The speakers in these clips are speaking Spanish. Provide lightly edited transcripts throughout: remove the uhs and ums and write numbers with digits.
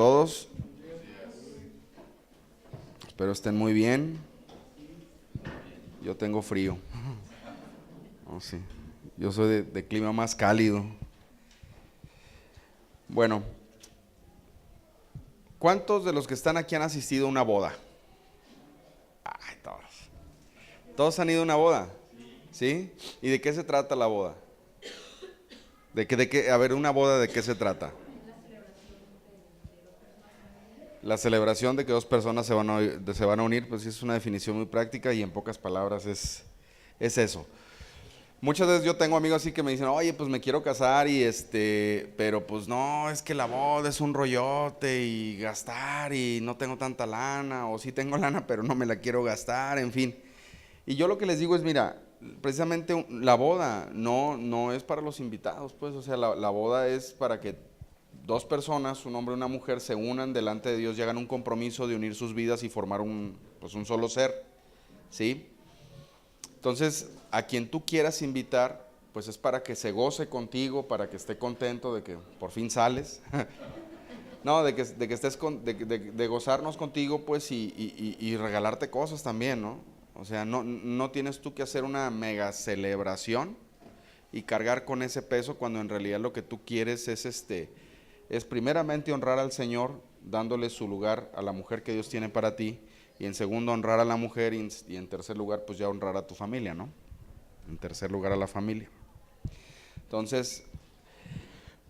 Todos, espero estén muy bien. Yo tengo frío. Oh, sí. Yo soy de clima más cálido. Bueno, ¿cuántos de los que están aquí han asistido a una boda? Ay, todos. ¿Todos han ido a una boda? ¿Sí? ¿Y de qué se trata la boda? A ver, una boda, ¿de qué se trata? La celebración de que dos personas se van a unir, pues sí es una definición muy práctica y en pocas palabras es eso. Muchas veces yo tengo amigos así que me dicen, oye, pues me quiero casar pero pues no, es que la boda es un rollote y gastar y no tengo tanta lana, o sí tengo lana pero no me la quiero gastar, en fin. Y yo lo que les digo es, mira, precisamente la boda no es para los invitados, pues, o sea, la boda es para que dos personas, un hombre y una mujer, se unan delante de Dios, llegan a un compromiso de unir sus vidas y formar pues un solo ser, ¿sí? Entonces, a quien tú quieras invitar, pues es para que se goce contigo, para que esté contento de que por fin sales. No, de que estés de gozarnos contigo, pues, y regalarte cosas también, ¿no? O sea, no tienes tú que hacer una mega celebración y cargar con ese peso cuando en realidad lo que tú quieres es primeramente honrar al Señor, dándole su lugar a la mujer que Dios tiene para ti, y en segundo honrar a la mujer, y en tercer lugar pues ya honrar a tu familia, ¿no? En tercer lugar a la familia. Entonces,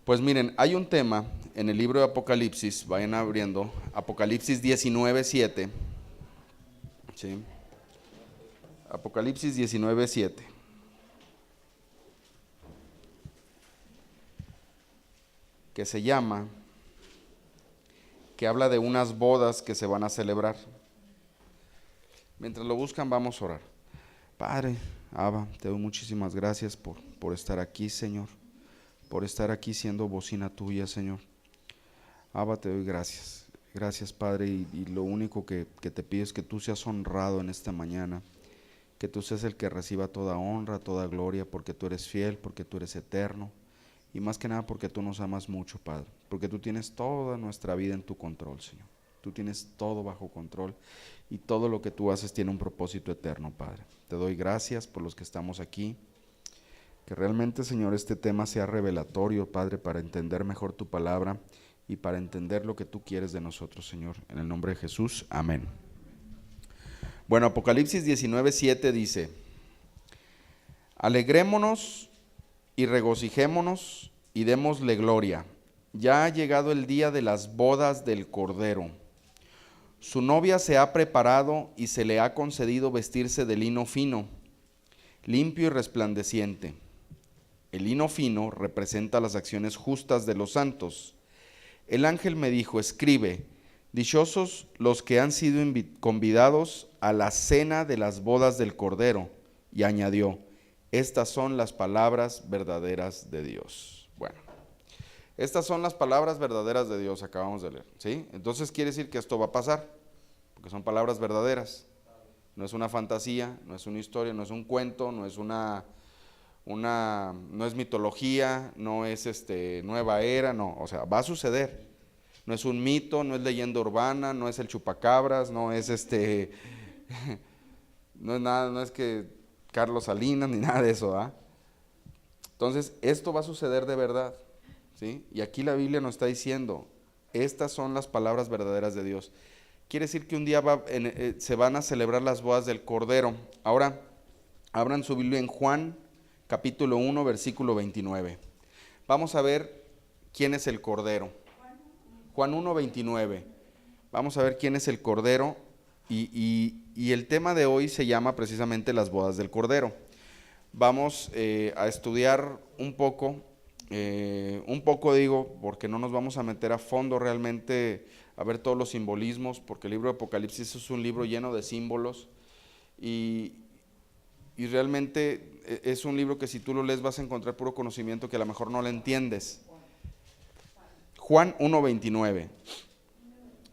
pues miren, hay un tema en el libro de Apocalipsis, vayan abriendo, Apocalipsis 19:7, ¿sí? Apocalipsis 19:7, que se llama, que habla de unas bodas que se van a celebrar. Mientras lo buscan, vamos a orar. Padre, Abba, te doy muchísimas gracias por estar aquí, Señor, por estar aquí siendo bocina tuya, Señor. Abba, te doy gracias. Gracias, Padre, y lo único que te pido es que tú seas honrado en esta mañana, que tú seas el que reciba toda honra, toda gloria, porque tú eres fiel, porque tú eres eterno, y más que nada porque tú nos amas mucho, Padre, porque tú tienes toda nuestra vida en tu control, Señor. Tú tienes todo bajo control y todo lo que tú haces tiene un propósito eterno, Padre. Te doy gracias por los que estamos aquí. Que realmente, Señor, este tema sea revelatorio, Padre, para entender mejor tu palabra y para entender lo que tú quieres de nosotros, Señor. En el nombre de Jesús, amén. Bueno, Apocalipsis 19:7 dice: alegrémonos y regocijémonos y démosle gloria. Ya ha llegado el día de las bodas del Cordero. Su novia se ha preparado y se le ha concedido vestirse de lino fino, limpio y resplandeciente. El lino fino representa las acciones justas de los santos. El ángel me dijo: escribe, dichosos los que han sido convidados a la cena de las bodas del Cordero. Y añadió: estas son las palabras verdaderas de Dios. Bueno, estas son las palabras verdaderas de Dios, acabamos de leer, ¿sí? Entonces quiere decir que esto va a pasar, porque son palabras verdaderas. No es una fantasía, no es una historia, no es un cuento, no es no es mitología, no es nueva era, no, o sea, va a suceder. No es un mito, no es leyenda urbana, no es el chupacabras, no es no es nada, no es que Carlos Salinas ni nada de eso, ¿ah? Entonces, esto va a suceder de verdad, ¿sí? Y aquí la Biblia nos está diciendo, estas son las palabras verdaderas de Dios. Quiere decir que un día se van a celebrar las bodas del Cordero. Ahora, abran su Biblia en Juan, capítulo 1, versículo 29. Vamos a ver quién es el Cordero. Juan 1, 29. Vamos a ver quién es el Cordero y el tema de hoy se llama precisamente las bodas del Cordero. Vamos a estudiar un poco digo, porque no nos vamos a meter a fondo realmente a ver todos los simbolismos, porque el libro de Apocalipsis es un libro lleno de símbolos y realmente es un libro que si tú lo lees vas a encontrar puro conocimiento que a lo mejor no lo entiendes. Juan 1:29.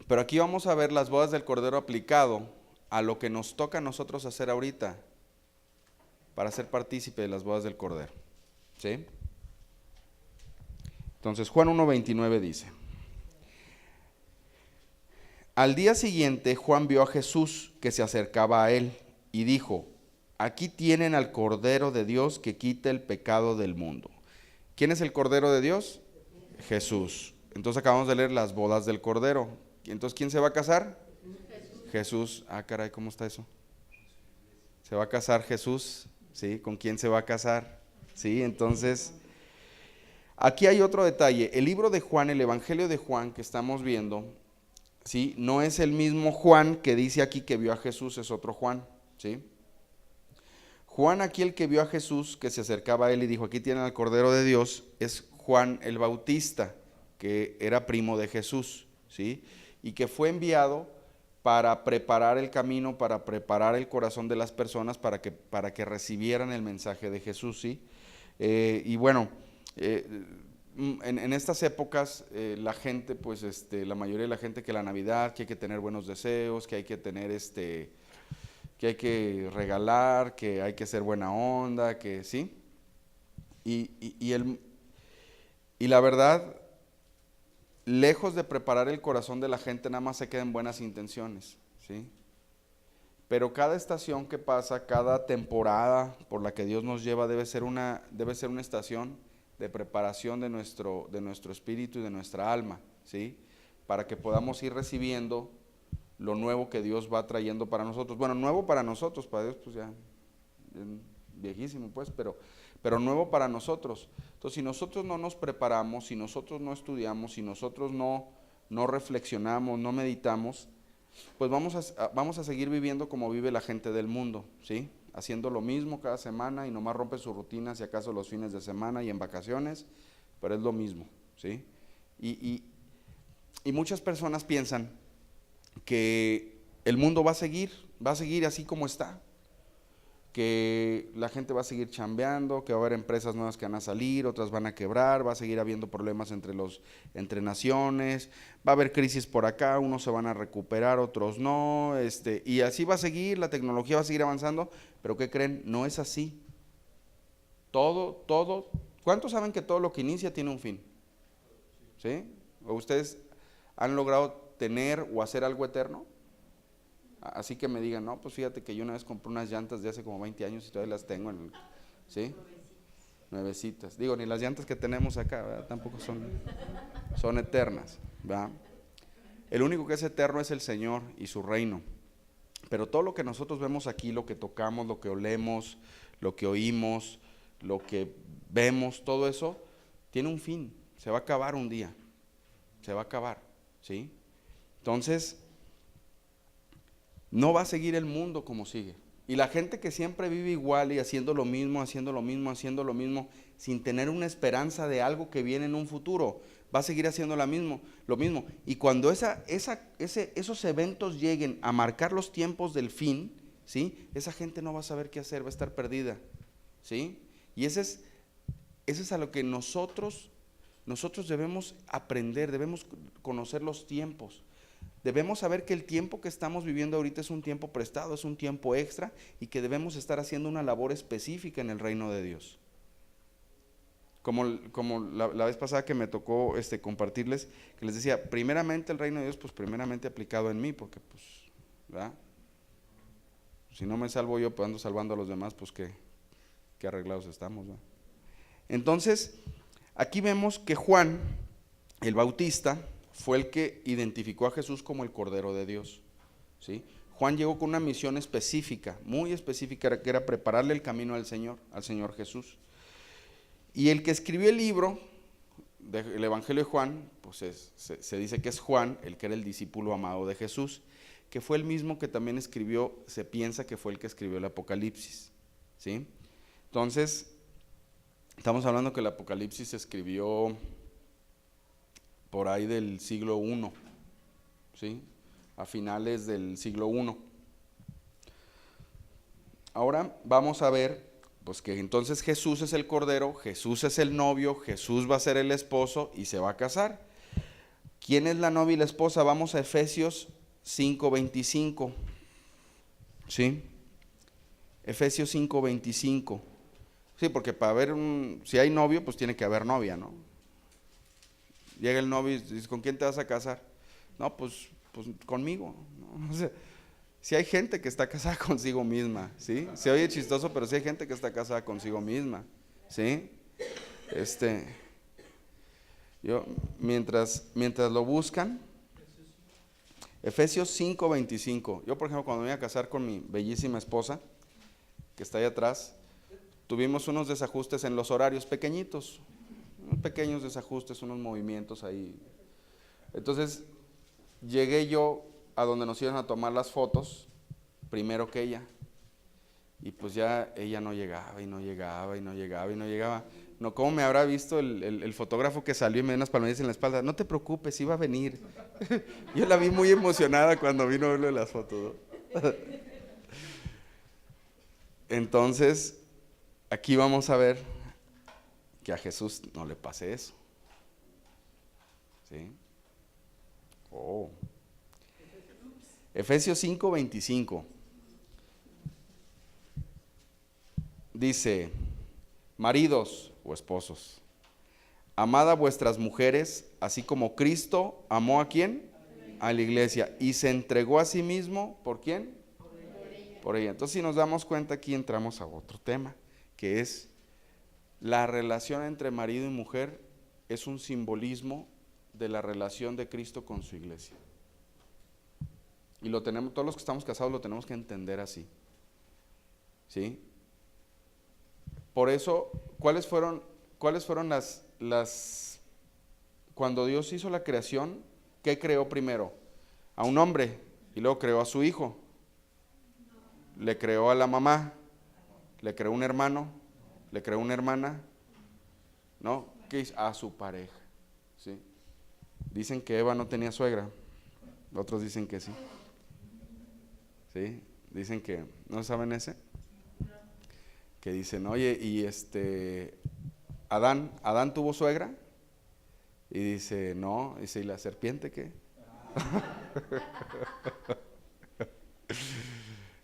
Pero aquí vamos a ver las bodas del Cordero aplicado a lo que nos toca a nosotros hacer ahorita para ser partícipe de las bodas del Cordero, ¿sí? Entonces Juan 1:29 dice: Al día siguiente, Juan vio a Jesús que se acercaba a él y dijo: aquí tienen al Cordero de Dios que quita el pecado del mundo. ¿Quién es el Cordero de Dios? Jesús. Entonces acabamos de leer las bodas del Cordero. Entonces, ¿quién se va a casar? Jesús. Ah, caray, ¿cómo está eso? ¿Se va a casar Jesús? ¿Sí? ¿Con quién se va a casar? ¿Sí? Entonces, aquí hay otro detalle. El libro de Juan, el Evangelio de Juan que estamos viendo, ¿sí? No es el mismo Juan que dice aquí que vio a Jesús, es otro Juan, ¿sí? Juan, aquí el que vio a Jesús, que se acercaba a él y dijo: aquí tienen al Cordero de Dios, es Juan el Bautista, que era primo de Jesús, ¿sí? Y que fue enviado para preparar el camino, para preparar el corazón de las personas para que recibieran el mensaje de Jesús, ¿sí? Y bueno, en estas épocas la gente, pues la mayoría de la gente, que la Navidad, que hay que tener buenos deseos, que hay que tener que hay que regalar, que hay que ser buena onda, que sí. Y la verdad, lejos de preparar el corazón de la gente, nada más se quedan buenas intenciones, ¿sí? Pero cada estación que pasa, cada temporada por la que Dios nos lleva, debe ser una estación de preparación de nuestro espíritu y de nuestra alma, ¿sí? Para que podamos ir recibiendo lo nuevo que Dios va trayendo para nosotros. Bueno, nuevo para nosotros, para Dios pues ya viejísimo pues, pero nuevo para nosotros. Entonces, si nosotros no nos preparamos, si nosotros no estudiamos, si nosotros no reflexionamos, no meditamos, pues vamos a seguir viviendo como vive la gente del mundo, ¿sí? Haciendo lo mismo cada semana y nomás rompe su rutina, si acaso los fines de semana y en vacaciones, pero es lo mismo, ¿sí? Y muchas personas piensan que el mundo va a seguir así como está, que la gente va a seguir chambeando, que va a haber empresas nuevas que van a salir, otras van a quebrar, va a seguir habiendo problemas entre naciones, va a haber crisis por acá, unos se van a recuperar, otros no, y así va a seguir, la tecnología va a seguir avanzando, pero ¿qué creen? No es así. Todo, ¿cuántos saben que todo lo que inicia tiene un fin? ¿Sí? ¿O ustedes han logrado tener o hacer algo eterno? Así que me digan: no, pues fíjate que yo una vez compré unas llantas de hace como 20 años y todavía las tengo ¿sí? Nuevecitas. Digo, ni las llantas que tenemos acá, ¿verdad? Tampoco son eternas, ¿verdad? El único que es eterno es el Señor y su reino. Pero todo lo que nosotros vemos aquí, lo que tocamos, lo que olemos, lo que oímos, lo que vemos, todo eso tiene un fin, se va a acabar un día, se va a acabar, ¿sí? Entonces, no va a seguir el mundo como sigue. Y la gente que siempre vive igual y haciendo lo mismo, sin tener una esperanza de algo que viene en un futuro, va a seguir haciendo lo mismo. Y cuando esos eventos lleguen a marcar los tiempos del fin, ¿sí? Esa gente no va a saber qué hacer, va a estar perdida, ¿sí? Y ese es a lo que nosotros debemos aprender, debemos conocer los tiempos. Debemos saber que el tiempo que estamos viviendo ahorita es un tiempo prestado, es un tiempo extra, y que debemos estar haciendo una labor específica en el reino de Dios. Como la vez pasada que me tocó compartirles, que les decía, primeramente el reino de Dios, pues primeramente aplicado en mí, porque pues, ¿verdad? Si no me salvo yo, pues ando salvando a los demás, pues qué arreglados estamos, ¿verdad? Entonces, aquí vemos que Juan, el Bautista, fue el que identificó a Jesús como el Cordero de Dios, ¿sí? Juan llegó con una misión específica, muy específica, que era prepararle el camino al Señor Jesús. Y el que escribió el libro del Evangelio de Juan, pues se dice que es Juan, el que era el discípulo amado de Jesús, que fue el mismo que también escribió, se piensa que fue el que escribió el Apocalipsis, ¿sí? Entonces, estamos hablando que el Apocalipsis se escribió por ahí del siglo I, ¿sí? A finales del siglo I. Ahora vamos a ver, pues, que entonces Jesús es el Cordero, Jesús es el novio, Jesús va a ser el esposo y se va a casar. ¿Quién es la novia y la esposa? Vamos a Efesios 5:25, ¿sí? Efesios 5:25. Sí, porque para ver si hay novio, pues tiene que haber novia, ¿no? Llega el novio y dice: ¿con quién te vas a casar? No, pues pues conmigo, ¿no? O sea, si hay gente que está casada consigo misma, ¿sí? Se oye chistoso, pero si hay gente que está casada consigo misma, ¿sí? Yo, mientras lo buscan, Efesios 5:25. Yo, por ejemplo, cuando me iba a casar con mi bellísima esposa, que está ahí atrás, tuvimos unos desajustes en los horarios pequeñitos, unos pequeños desajustes, unos movimientos ahí. Entonces, llegué yo a donde nos iban a tomar las fotos, primero que ella. Y pues ya ella no llegaba, y no llegaba, y no llegaba, y no llegaba. No, ¿cómo me habrá visto el fotógrafo que salió y me dio unas palmaditas en la espalda? No te preocupes, iba a venir. Yo la vi muy emocionada cuando vino a verlo de las fotos, ¿no? Entonces, aquí vamos a ver que a Jesús no le pase eso. ¿Sí? Oh. Efesios 5:25. Dice, maridos o esposos, amad a vuestras mujeres, así como Cristo amó ¿a quién? A la iglesia, y se entregó a sí mismo, ¿por quién? Por ella. Entonces, si nos damos cuenta, aquí entramos a otro tema, que es la relación entre marido y mujer. Es un simbolismo de la relación de Cristo con su iglesia. Y lo tenemos, todos los que estamos casados lo tenemos que entender así. ¿Sí? Por eso, ¿cuáles fueron cuando Dios hizo la creación, qué creó primero? A un hombre, y luego creó a su hijo. Le creó a la mamá, le creó un hermano, le creó una hermana, ¿no? ¿Qué hizo? A su pareja, ¿sí? Dicen que Eva no tenía suegra, otros dicen que sí. ¿Sí? Dicen que, ¿no saben ese? Que dicen, oye, y Adán tuvo suegra, y dice, no, dice, ¿y la serpiente qué?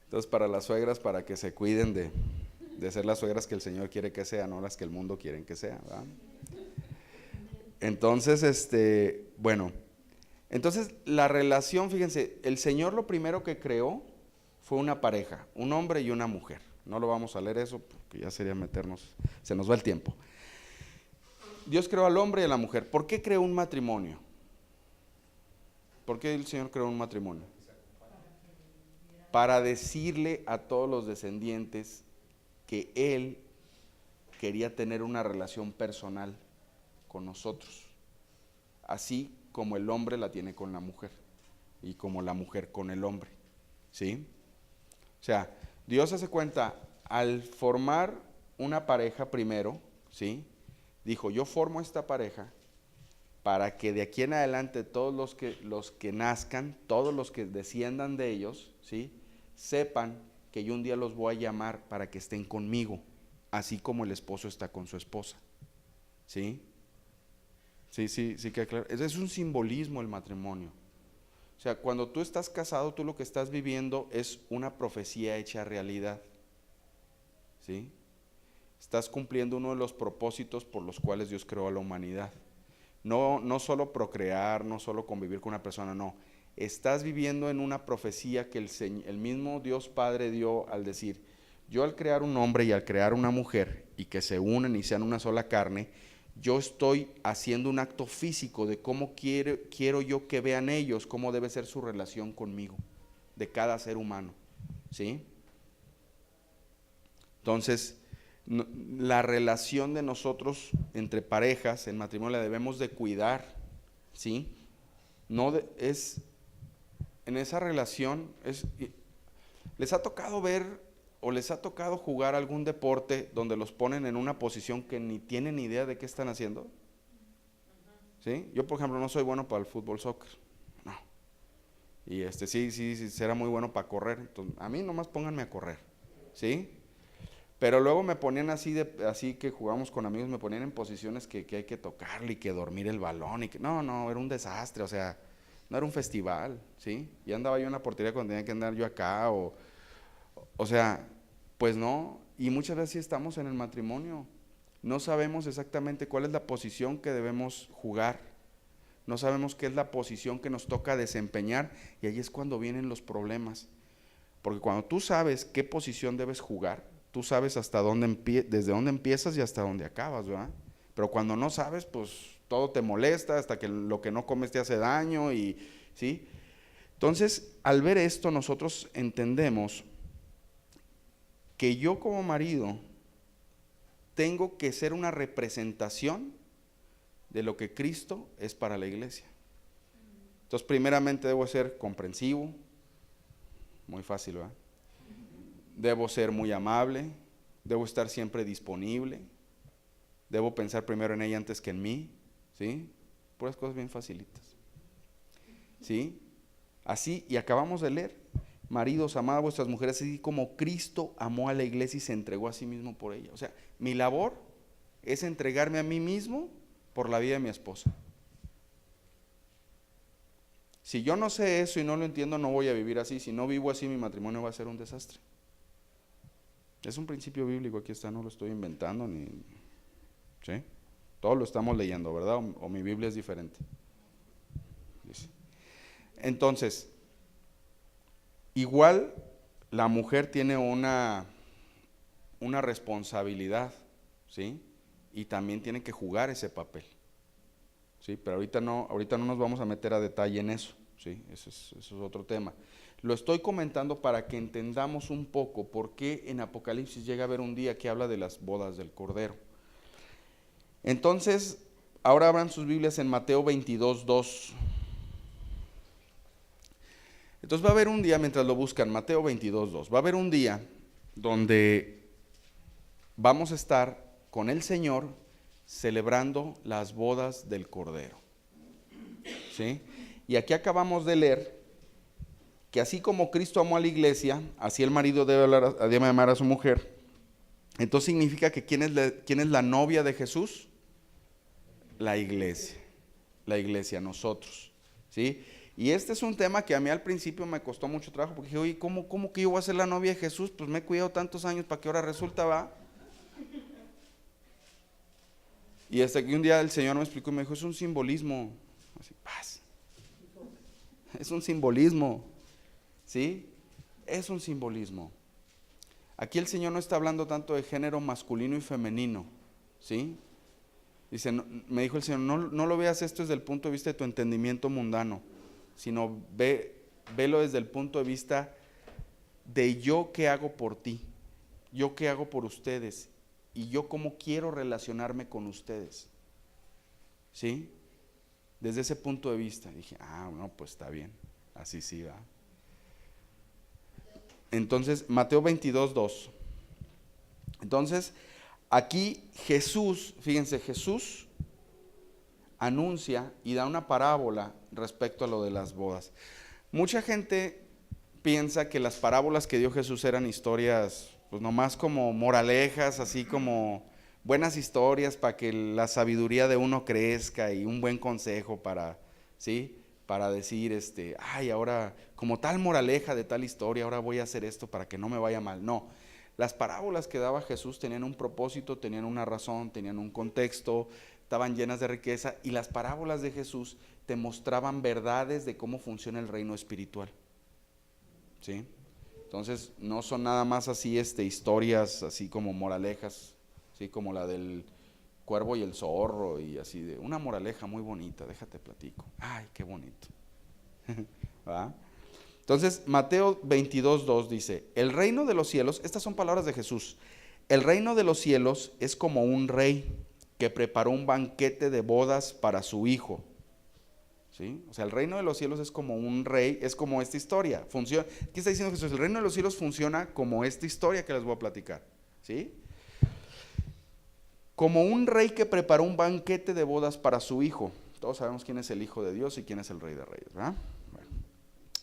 Entonces, para las suegras, para que se cuiden de ser las suegras que el Señor quiere que sean, no las que el mundo quiere que sean, ¿verdad? Entonces, bueno, entonces la relación, fíjense, el Señor lo primero que creó fue una pareja, un hombre y una mujer. No lo vamos a leer eso porque ya sería meternos, se nos va el tiempo. Dios creó al hombre y a la mujer. ¿Por qué creó un matrimonio? ¿Por qué el Señor creó un matrimonio? Para decirle a todos los descendientes que Él quería tener una relación personal con nosotros, así como el hombre la tiene con la mujer y como la mujer con el hombre, ¿sí? O sea, Dios hace cuenta, al formar una pareja primero, ¿sí? Dijo, yo formo esta pareja para que de aquí en adelante todos los que nazcan, todos los que desciendan de ellos, ¿sí? Sepan que yo un día los voy a llamar para que estén conmigo, así como el esposo está con su esposa, ¿sí? Sí, queda claro. Ese es un simbolismo el matrimonio. O sea, cuando tú estás casado, tú lo que estás viviendo es una profecía hecha realidad, ¿sí? Estás cumpliendo uno de los propósitos por los cuales Dios creó a la humanidad. No solo procrear, no solo convivir con una persona, no. Estás viviendo en una profecía que el mismo Dios Padre dio al decir, yo al crear un hombre y al crear una mujer y que se unen y sean una sola carne, yo estoy haciendo un acto físico de cómo quiero yo que vean ellos, cómo debe ser su relación conmigo, de cada ser humano, ¿sí? Entonces, la relación de nosotros entre parejas en matrimonio la debemos de cuidar, ¿sí? En esa relación, ¿les ha tocado ver o les ha tocado jugar algún deporte donde los ponen en una posición que ni tienen idea de qué están haciendo? ¿Sí? Yo, por ejemplo, no soy bueno para el fútbol, soccer, no. Y sí, será muy bueno para correr. Entonces, a mí nomás pónganme a correr, ¿sí? Pero luego me ponían así que jugamos con amigos, me ponían en posiciones que hay que tocarle y que dormir el balón y que no, era un desastre, o sea, no era un festival, ¿sí? Y andaba yo en la portería cuando tenía que andar yo acá, o sea, pues no. Y muchas veces estamos en el matrimonio, no sabemos exactamente cuál es la posición que debemos jugar, no sabemos qué es la posición que nos toca desempeñar, y ahí es cuando vienen los problemas. Porque cuando tú sabes qué posición debes jugar, tú sabes hasta desde dónde empiezas y hasta dónde acabas, ¿verdad? Pero cuando no sabes, pues todo te molesta, hasta que lo que no comes te hace daño, y ¿sí? Entonces, al ver esto, nosotros entendemos que yo como marido tengo que ser una representación de lo que Cristo es para la iglesia. Entonces, primeramente debo ser comprensivo, muy fácil, ¿verdad? Debo ser muy amable, debo estar siempre disponible, debo pensar primero en ella antes que en mí, ¿sí? Puras cosas bien facilitas, ¿sí? Así, y acabamos de leer, maridos, amad a vuestras mujeres así como Cristo amó a la iglesia y se entregó a sí mismo por ella. O sea, mi labor es entregarme a mí mismo por la vida de mi esposa. Si yo no sé eso y no lo entiendo, no voy a vivir así. Si no vivo así, mi matrimonio va a ser un desastre. Es un principio bíblico, aquí está, no lo estoy inventando ni, ¿sí? Todo lo estamos leyendo, ¿verdad? O mi Biblia es diferente. Dice. Entonces, igual la mujer tiene una responsabilidad, ¿sí? Y también tiene que jugar ese papel, ¿sí? Pero ahorita no nos vamos a meter a detalle en eso, ¿sí? Eso es otro tema. Lo estoy comentando para que entendamos un poco por qué en Apocalipsis llega a haber un día que habla de las bodas del Cordero. Entonces, ahora abran sus Biblias en Mateo 22:2. Entonces va a haber un día, mientras lo buscan, Mateo 22:2, va a haber un día donde vamos a estar con el Señor celebrando las bodas del Cordero, ¿sí? Y aquí acabamos de leer que así como Cristo amó a la iglesia, así el marido debe amar a su mujer. Entonces significa que ¿quién es la novia de Jesús? La iglesia, nosotros, ¿sí? Y este es un tema que a mí al principio me costó mucho trabajo, porque dije, oye, ¿cómo que yo voy a ser la novia de Jesús? Pues me he cuidado tantos años, ¿para qué ahora resulta, va? Y hasta que un día el Señor me explicó y me dijo, es un simbolismo. Así, paz. Es un simbolismo, ¿sí? Es un simbolismo. Aquí el Señor no está hablando tanto de género masculino y femenino, ¿sí? Dice, me dijo el Señor, no lo veas esto desde el punto de vista de tu entendimiento mundano, sino velo desde el punto de vista de yo qué hago por ti, yo qué hago por ustedes, y yo cómo quiero relacionarme con ustedes, ¿sí? Desde ese punto de vista dije, no, pues está bien, así sí va. Entonces, Mateo 22:2. Entonces, aquí Jesús, fíjense, Jesús anuncia y da una parábola respecto a lo de las bodas. Mucha gente piensa que las parábolas que dio Jesús eran historias, pues nomás como moralejas, así como buenas historias para que la sabiduría de uno crezca y un buen consejo para, ¿sí? Para decir, ahora como tal moraleja de tal historia, ahora voy a hacer esto para que no me vaya mal. No, las parábolas que daba Jesús tenían un propósito, tenían una razón, tenían un contexto, estaban llenas de riqueza, y las parábolas de Jesús te mostraban verdades de cómo funciona el reino espiritual, ¿sí? Entonces no son nada más así historias así como moralejas, ¿sí? Como la del cuervo y el zorro, y así de una moraleja muy bonita, déjate platico. Ay, qué bonito. ¿Va? Entonces, Mateo 22:2 dice, el reino de los cielos, estas son palabras de Jesús, el reino de los cielos es como un rey que preparó un banquete de bodas para su hijo. ¿Sí? O sea, el reino de los cielos es como un rey, es como esta historia. Funciona. ¿Qué está diciendo Jesús? El reino de los cielos funciona como esta historia que les voy a platicar. ¿Sí? Como un rey que preparó un banquete de bodas para su hijo. Todos sabemos quién es el Hijo de Dios y quién es el Rey de Reyes, ¿verdad? Bueno.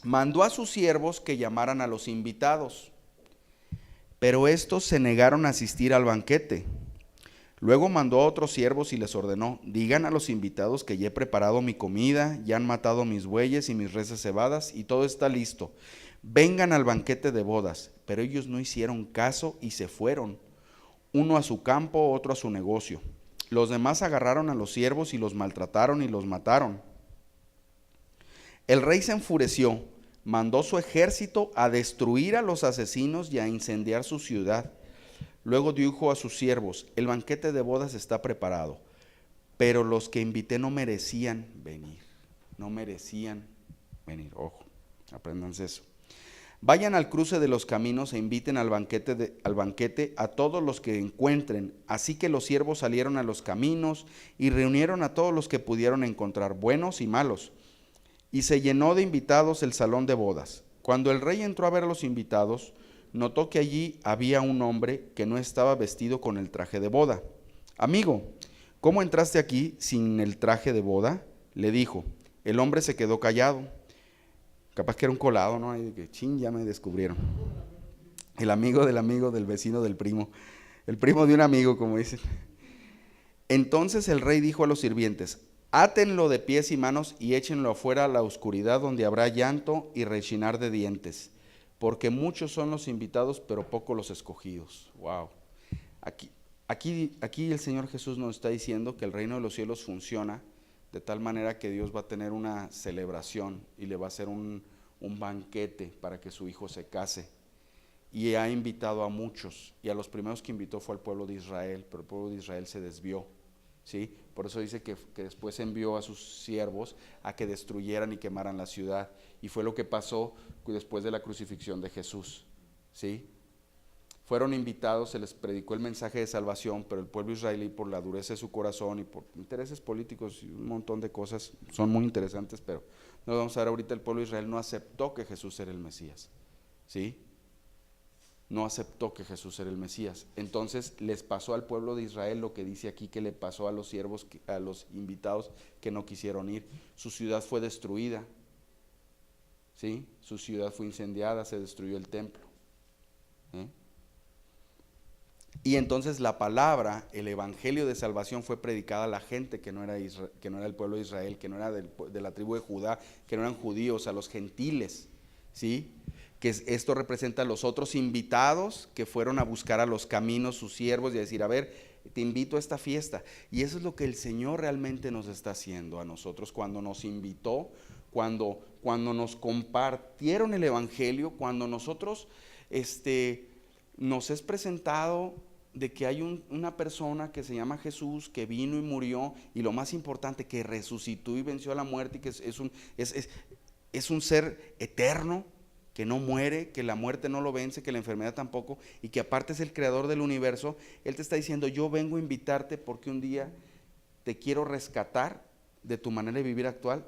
Mandó a sus siervos que llamaran a los invitados, pero estos se negaron a asistir al banquete. Luego mandó a otros siervos y les ordenó, digan a los invitados que ya he preparado mi comida, ya han matado mis bueyes y mis reses cebadas y todo está listo. Vengan al banquete de bodas. Pero ellos no hicieron caso y se fueron, uno a su campo, otro a su negocio. Los demás agarraron a los siervos y los maltrataron y los mataron. El rey se enfureció, mandó su ejército a destruir a los asesinos y a incendiar su ciudad. Luego dijo a sus siervos: el banquete de bodas está preparado, pero los que invité no merecían venir. No merecían venir. Ojo, apréndanse eso. Vayan al cruce de los caminos e inviten al banquete a todos los que encuentren. Así que los siervos salieron a los caminos y reunieron a todos los que pudieron encontrar, buenos y malos. Y se llenó de invitados el salón de bodas. Cuando el rey entró a ver a los invitados, notó que allí había un hombre que no estaba vestido con el traje de boda. Amigo, ¿cómo entraste aquí sin el traje de boda? Le dijo. El hombre se quedó callado. Capaz que era un colado, ¿no? Y de que, chin, ya me descubrieron. El amigo del vecino del primo. El primo de un amigo, como dicen. Entonces el rey dijo a los sirvientes: átenlo de pies y manos y échenlo afuera a la oscuridad, donde habrá llanto y rechinar de dientes, porque muchos son los invitados, pero pocos los escogidos. Wow. Aquí el Señor Jesús nos está diciendo que el reino de los cielos funciona de tal manera que Dios va a tener una celebración y le va a hacer un banquete para que su hijo se case. Y ha invitado a muchos, y a los primeros que invitó fue al pueblo de Israel, pero el pueblo de Israel se desvió, ¿sí? Por eso dice que después envió a sus siervos a que destruyeran y quemaran la ciudad, y fue lo que pasó después de la crucifixión de Jesús, ¿sí? Fueron invitados, se les predicó el mensaje de salvación, pero el pueblo israelí, por la dureza de su corazón y por intereses políticos y un montón de cosas, son muy interesantes, pero no vamos a ver ahorita. El pueblo de Israel no aceptó que Jesús era el Mesías, ¿sí? No aceptó que Jesús era el Mesías. Entonces les pasó al pueblo de Israel lo que dice aquí que le pasó a los siervos, a los invitados que no quisieron ir. Su ciudad fue destruida, ¿sí? Su ciudad fue incendiada, se destruyó el templo, ¿eh? Y entonces la palabra, el evangelio de salvación fue predicada a la gente que no era el pueblo de Israel, que no era de la tribu de Judá, que no eran judíos, a los gentiles, ¿sí? Que esto representa a los otros invitados que fueron a buscar a los caminos, sus siervos, y a decir: a ver, te invito a esta fiesta. Y eso es lo que el Señor realmente nos está haciendo a nosotros cuando nos invitó, cuando nos compartieron el evangelio, cuando nosotros nos es presentado de que hay una persona que se llama Jesús, que vino y murió, y lo más importante, que resucitó y venció a la muerte, y que es un ser eterno, que no muere, que la muerte no lo vence, que la enfermedad tampoco, y que aparte es el creador del universo. Él te está diciendo: yo vengo a invitarte porque un día te quiero rescatar de tu manera de vivir actual,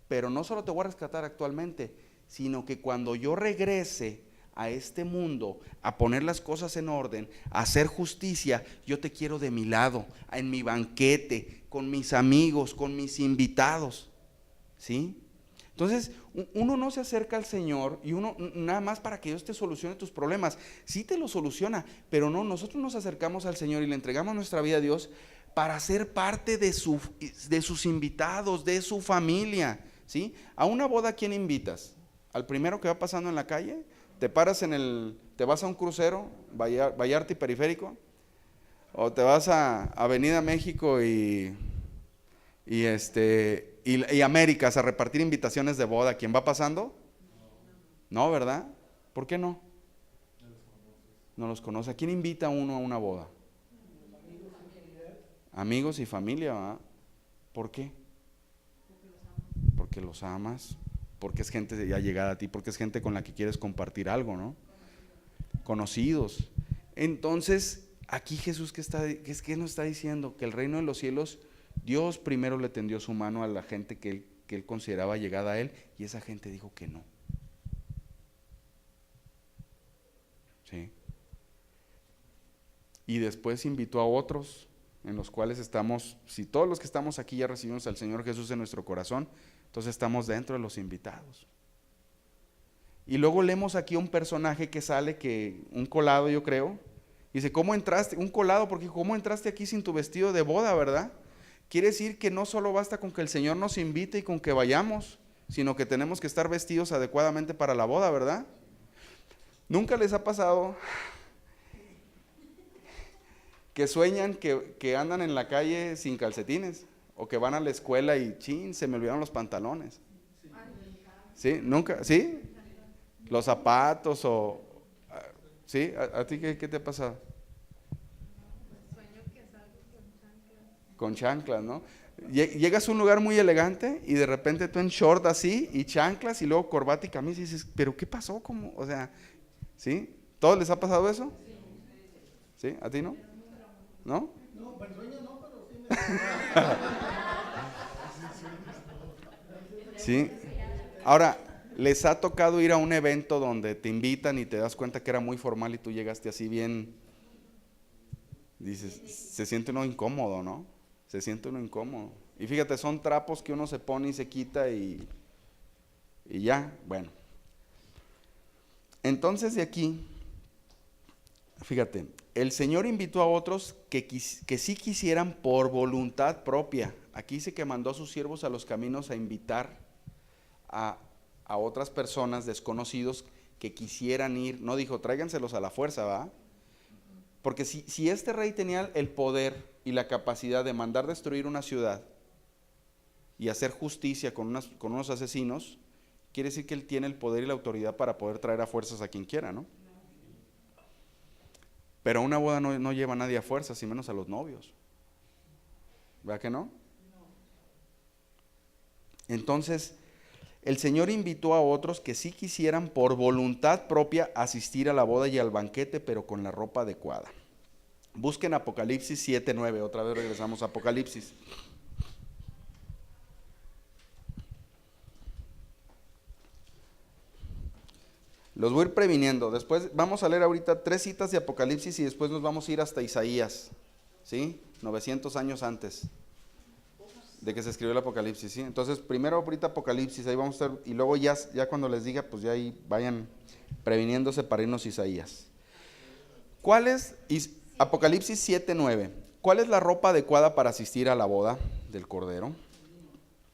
pero no solo te voy a rescatar actualmente, sino que cuando yo regrese a este mundo, a poner las cosas en orden, a hacer justicia, yo te quiero de mi lado, en mi banquete, con mis amigos, con mis invitados, ¿sí? Entonces, uno no se acerca al Señor y uno nada más para que Dios te solucione tus problemas. Sí te lo soluciona, pero no, nosotros nos acercamos al Señor y le entregamos nuestra vida a Dios para ser parte de sus invitados, de su familia, ¿sí? A una boda, ¿quién invitas? ¿Al primero que va pasando en la calle? ¿Te paras te vas a un crucero, Vallarta y Periférico? ¿O te vas a Avenida México y Américas a repartir invitaciones de boda? ¿Quién va pasando? No, ¿verdad? ¿Por qué no? No los conoce. ¿A quién invita uno a una boda? Amigos y familia, ¿verdad? ¿Por qué? Porque los amas, porque es gente ya llegada a ti, porque es gente con la que quieres compartir algo, ¿no? Conocidos. Entonces, aquí Jesús, ¿qué nos está diciendo? Que el reino de los cielos, Dios primero le tendió su mano a la gente que él consideraba llegada a él, y esa gente dijo que no. ¿Sí? Y después invitó a otros, en los cuales estamos, si todos los que estamos aquí ya recibimos al Señor Jesús en nuestro corazón, entonces estamos dentro de los invitados. Y luego leemos aquí un personaje que sale, un colado, yo creo. Dice: ¿cómo entraste? Un colado, porque ¿cómo entraste aquí sin tu vestido de boda, verdad? Quiere decir que no solo basta con que el Señor nos invite y con que vayamos, sino que tenemos que estar vestidos adecuadamente para la boda, ¿verdad? ¿Nunca les ha pasado que sueñan que andan en la calle sin calcetines? O que van a la escuela y chin, se me olvidaron los pantalones. ¿Sí? ¿Nunca? ¿Sí? Los zapatos o... ¿Sí? ¿A ti qué te ha pasado? Con chanclas, ¿no? Llegas a un lugar muy elegante y de repente tú en short así y chanclas y luego corbata y camisa y dices, ¿pero qué pasó? ¿Cómo? O sea, ¿sí? ¿Todos les ha pasado eso? ¿Sí? ¿A ti no? ¿No? Sí. Ahora, ¿les ha tocado ir a un evento donde te invitan y te das cuenta que era muy formal y tú llegaste así bien? Dices, se siente uno incómodo, ¿no? Se siente uno incómodo. Y fíjate, son trapos que uno se pone y se quita y ya, bueno. Entonces de aquí, fíjate, el Señor invitó a otros que sí quisieran por voluntad propia. Aquí dice que mandó a sus siervos a los caminos a invitar a, a otras personas desconocidos que quisieran ir. No dijo, tráiganselos a la fuerza, ¿va? Porque si este rey tenía el poder y la capacidad de mandar destruir una ciudad y hacer justicia con unos asesinos, quiere decir que él tiene el poder y la autoridad para poder traer a fuerzas a quien quiera, ¿no? Pero una boda no lleva a nadie a fuerzas, y menos a los novios. ¿Verdad que no? Entonces, el Señor invitó a otros que sí quisieran por voluntad propia asistir a la boda y al banquete, pero con la ropa adecuada. Busquen Apocalipsis 7:9, otra vez regresamos a Apocalipsis. Los voy a ir previniendo. Después vamos a leer ahorita 3 citas de Apocalipsis y después nos vamos a ir hasta Isaías, ¿sí? 900 años antes de que se escribió el Apocalipsis, ¿sí? Entonces, primero ahorita Apocalipsis, ahí vamos a estar, y luego ya cuando les diga, pues ya ahí vayan previniéndose para irnos a Isaías. ¿Cuál es, Apocalipsis 7:9, cuál es la ropa adecuada para asistir a la boda del Cordero?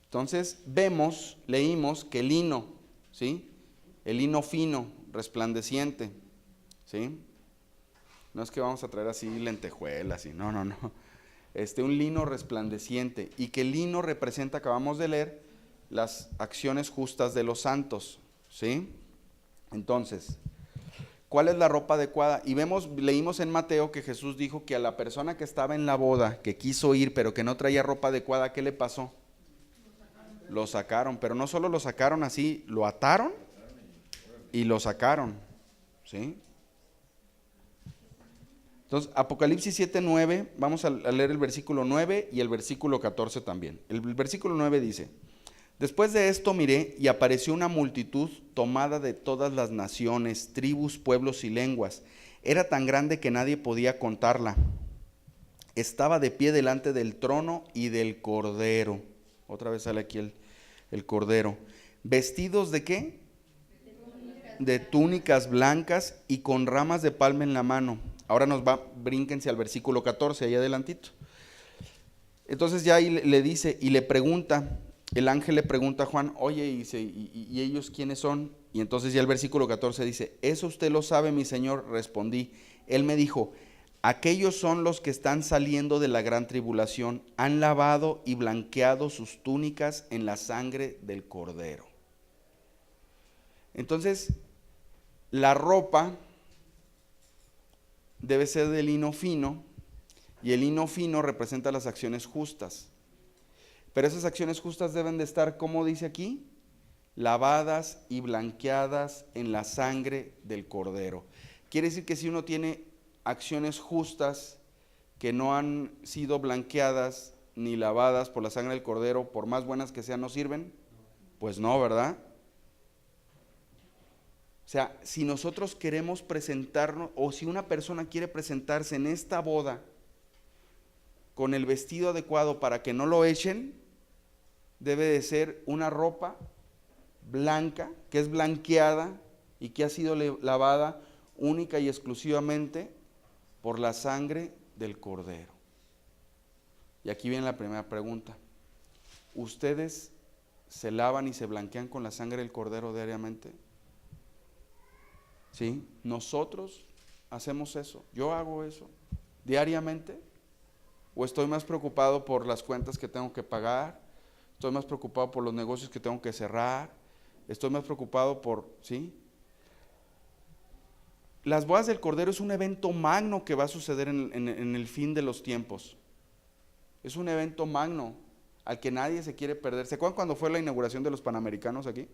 Entonces, leímos que el lino, ¿sí? El lino fino, resplandeciente, ¿sí? No es que vamos a traer así lentejuelas, no. Un lino resplandeciente, y que el lino representa, acabamos de leer, las acciones justas de los santos, ¿sí? Entonces, ¿cuál es la ropa adecuada? Y leímos en Mateo que Jesús dijo que a la persona que estaba en la boda, que quiso ir, pero que no traía ropa adecuada, ¿qué le pasó? Lo sacaron, pero no solo lo sacaron así, lo ataron y lo sacaron, ¿sí? Entonces, Apocalipsis 7:9, vamos a leer el versículo 9 y el versículo 14 también. El versículo 9 dice, después de esto miré y apareció una multitud tomada de todas las naciones, tribus, pueblos y lenguas. Era tan grande que nadie podía contarla. Estaba de pie delante del trono y del Cordero. Otra vez sale aquí el Cordero. ¿Vestidos de qué? De túnicas blancas y con ramas de palma en la mano. Ahora brínquense al versículo 14, ahí adelantito. Entonces ya ahí le dice y le pregunta, el ángel le pregunta a Juan, oye, ¿y ellos quiénes son? Y entonces ya el versículo 14 dice, eso usted lo sabe, mi señor, respondí. Él me dijo, aquellos son los que están saliendo de la gran tribulación, han lavado y blanqueado sus túnicas en la sangre del Cordero. Entonces, la ropa debe ser de lino fino, y el lino fino representa las acciones justas. Pero esas acciones justas deben de estar, ¿cómo dice aquí? Lavadas y blanqueadas en la sangre del Cordero. Quiere decir que si uno tiene acciones justas que no han sido blanqueadas ni lavadas por la sangre del Cordero, por más buenas que sean, ¿no sirven? Pues no, ¿verdad? O sea, si nosotros queremos presentarnos, o si una persona quiere presentarse en esta boda con el vestido adecuado para que no lo echen, debe de ser una ropa blanca, que es blanqueada y que ha sido lavada única y exclusivamente por la sangre del Cordero. Y aquí viene la primera pregunta. ¿Ustedes se lavan y se blanquean con la sangre del Cordero diariamente? ¿Sí? Nosotros hacemos eso. Yo hago eso diariamente. ¿O estoy más preocupado por las cuentas que tengo que pagar? ¿Estoy más preocupado por los negocios que tengo que cerrar? estoy más preocupado por, ¿sí? Las bodas del Cordero es un evento magno que va a suceder en el fin de los tiempos. Es un evento magno al que nadie se quiere perder. ¿Se acuerdan cuando fue la inauguración de los Panamericanos aquí?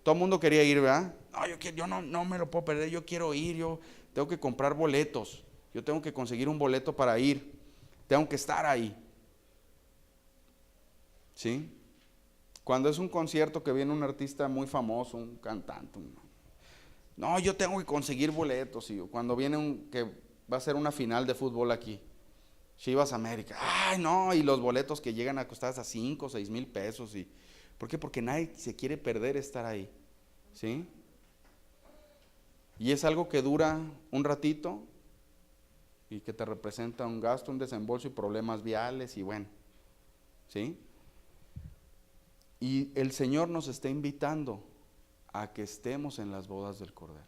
Todo el mundo quería ir, ¿verdad? No, yo no me lo puedo perder, yo quiero ir, yo tengo que comprar boletos, yo tengo que conseguir un boleto para ir, tengo que estar ahí. ¿Sí? Cuando es un concierto que viene un artista muy famoso, un cantante, no, yo tengo que conseguir boletos. Y cuando viene que va a ser una final de fútbol aquí, Chivas América, ay no, y los boletos que llegan a costar hasta 5 o 6 mil pesos. ¿Por qué? Porque nadie se quiere perder estar ahí, ¿sí? Y es algo que dura un ratito y que te representa un gasto, un desembolso y problemas viales y bueno, ¿sí? Y el Señor nos está invitando a que estemos en las bodas del Cordero.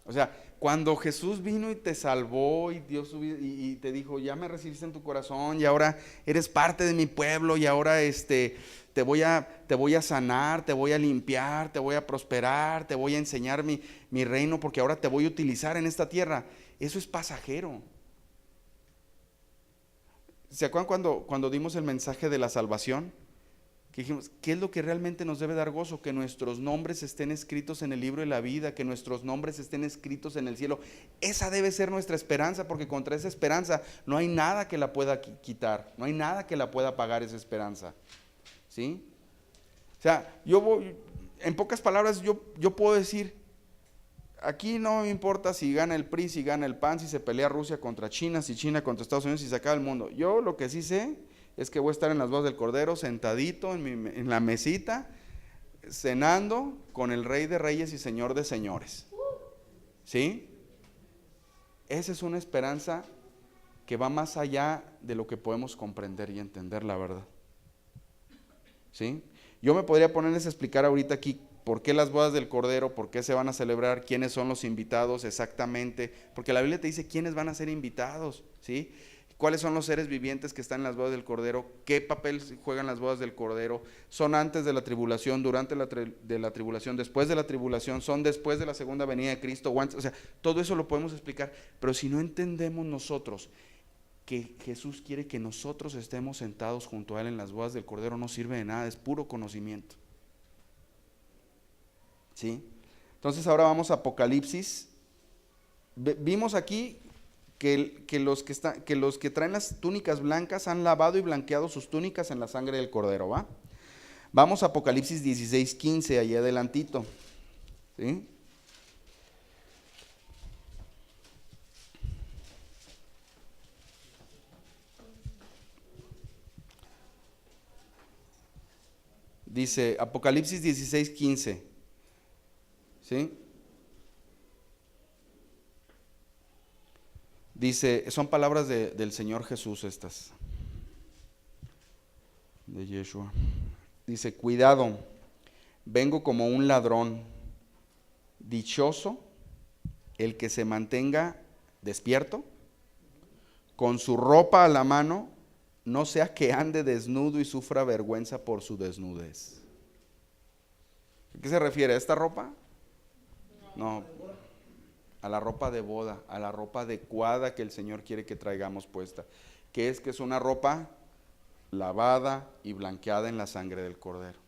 O sea, cuando Jesús vino y te salvó y dio su vida y te dijo, ya me recibiste en tu corazón y ahora eres parte de mi pueblo y ahora te voy a sanar, te voy a limpiar, te voy a prosperar, te voy a enseñar mi reino porque ahora te voy a utilizar en esta tierra. Eso es pasajero. ¿Se acuerdan cuando dimos el mensaje de la salvación? Que dijimos, ¿qué es lo que realmente nos debe dar gozo? Que nuestros nombres estén escritos en el libro de la vida, que nuestros nombres estén escritos en el cielo. Esa debe ser nuestra esperanza, porque contra esa esperanza no hay nada que la pueda quitar, no hay nada que la pueda pagar esa esperanza. ¿Sí? O sea, en pocas palabras, yo puedo decir, aquí no me importa si gana el PRI, si gana el PAN, si se pelea Rusia contra China, si China contra Estados Unidos, si se acaba el mundo. Yo lo que sí sé es que voy a estar en las bodas del Cordero, sentadito en la mesita, cenando con el Rey de Reyes y Señor de Señores. ¿Sí? Esa es una esperanza que va más allá de lo que podemos comprender y entender, la verdad. ¿Sí? Yo me podría ponerles a explicar ahorita aquí por qué las bodas del Cordero, por qué se van a celebrar, quiénes son los invitados exactamente, porque la Biblia te dice quiénes van a ser invitados, ¿sí? ¿Cuáles son los seres vivientes que están en las bodas del Cordero? ¿Qué papel juegan las bodas del Cordero? ¿Son antes de la tribulación, durante la tribulación, después de la tribulación? ¿Son después de la segunda venida de Cristo? O sea, todo eso lo podemos explicar, pero si no entendemos nosotros que Jesús quiere que nosotros estemos sentados junto a Él en las bodas del Cordero, no sirve de nada, es puro conocimiento. ¿Sí? Entonces ahora vamos a Apocalipsis. Vimos aquí que los que traen las túnicas blancas han lavado y blanqueado sus túnicas en la sangre del Cordero, ¿va? Vamos a Apocalipsis 16:15, allá adelantito, ¿sí? Dice Apocalipsis 16:15, ¿sí? Dice, son palabras del Señor Jesús estas, de Yeshua. Dice, cuidado, vengo como un ladrón, dichoso el que se mantenga despierto, con su ropa a la mano, no sea que ande desnudo y sufra vergüenza por su desnudez. ¿A qué se refiere? ¿A esta ropa? No, a la ropa de boda, a la ropa adecuada que el Señor quiere que traigamos puesta. Que es una ropa lavada y blanqueada en la sangre del Cordero.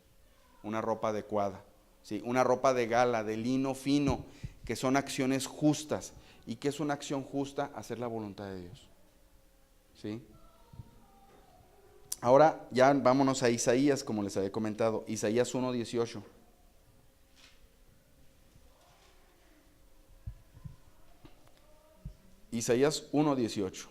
Una ropa adecuada, ¿sí? Una ropa de gala, de lino fino, que son acciones justas. ¿Y qué es una acción justa? Hacer la voluntad de Dios. ¿Sí? Ahora ya vámonos a Isaías, como les había comentado, Isaías 1:18. Isaías 1:18.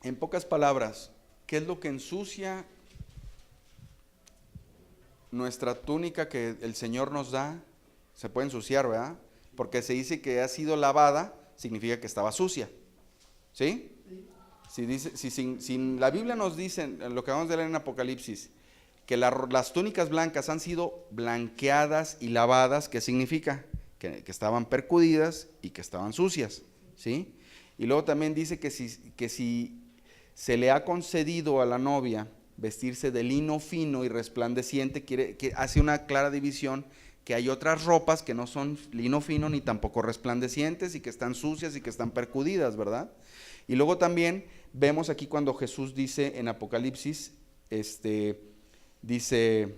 En pocas palabras, ¿qué es lo que ensucia nuestra túnica que el Señor nos da? Se puede ensuciar, ¿verdad? Porque se dice que ha sido lavada, significa que estaba sucia. ¿Sí? Si la Biblia nos dice, lo que vamos a leer en Apocalipsis, que las túnicas blancas han sido blanqueadas y lavadas, ¿qué significa? Que estaban percudidas y que estaban sucias, ¿sí? Y luego también dice que si se le ha concedido a la novia vestirse de lino fino y resplandeciente, que hace una clara división, que hay otras ropas que no son lino fino ni tampoco resplandecientes y que están sucias y que están percudidas, ¿verdad? Y luego también vemos aquí cuando Jesús dice en Apocalipsis, dice,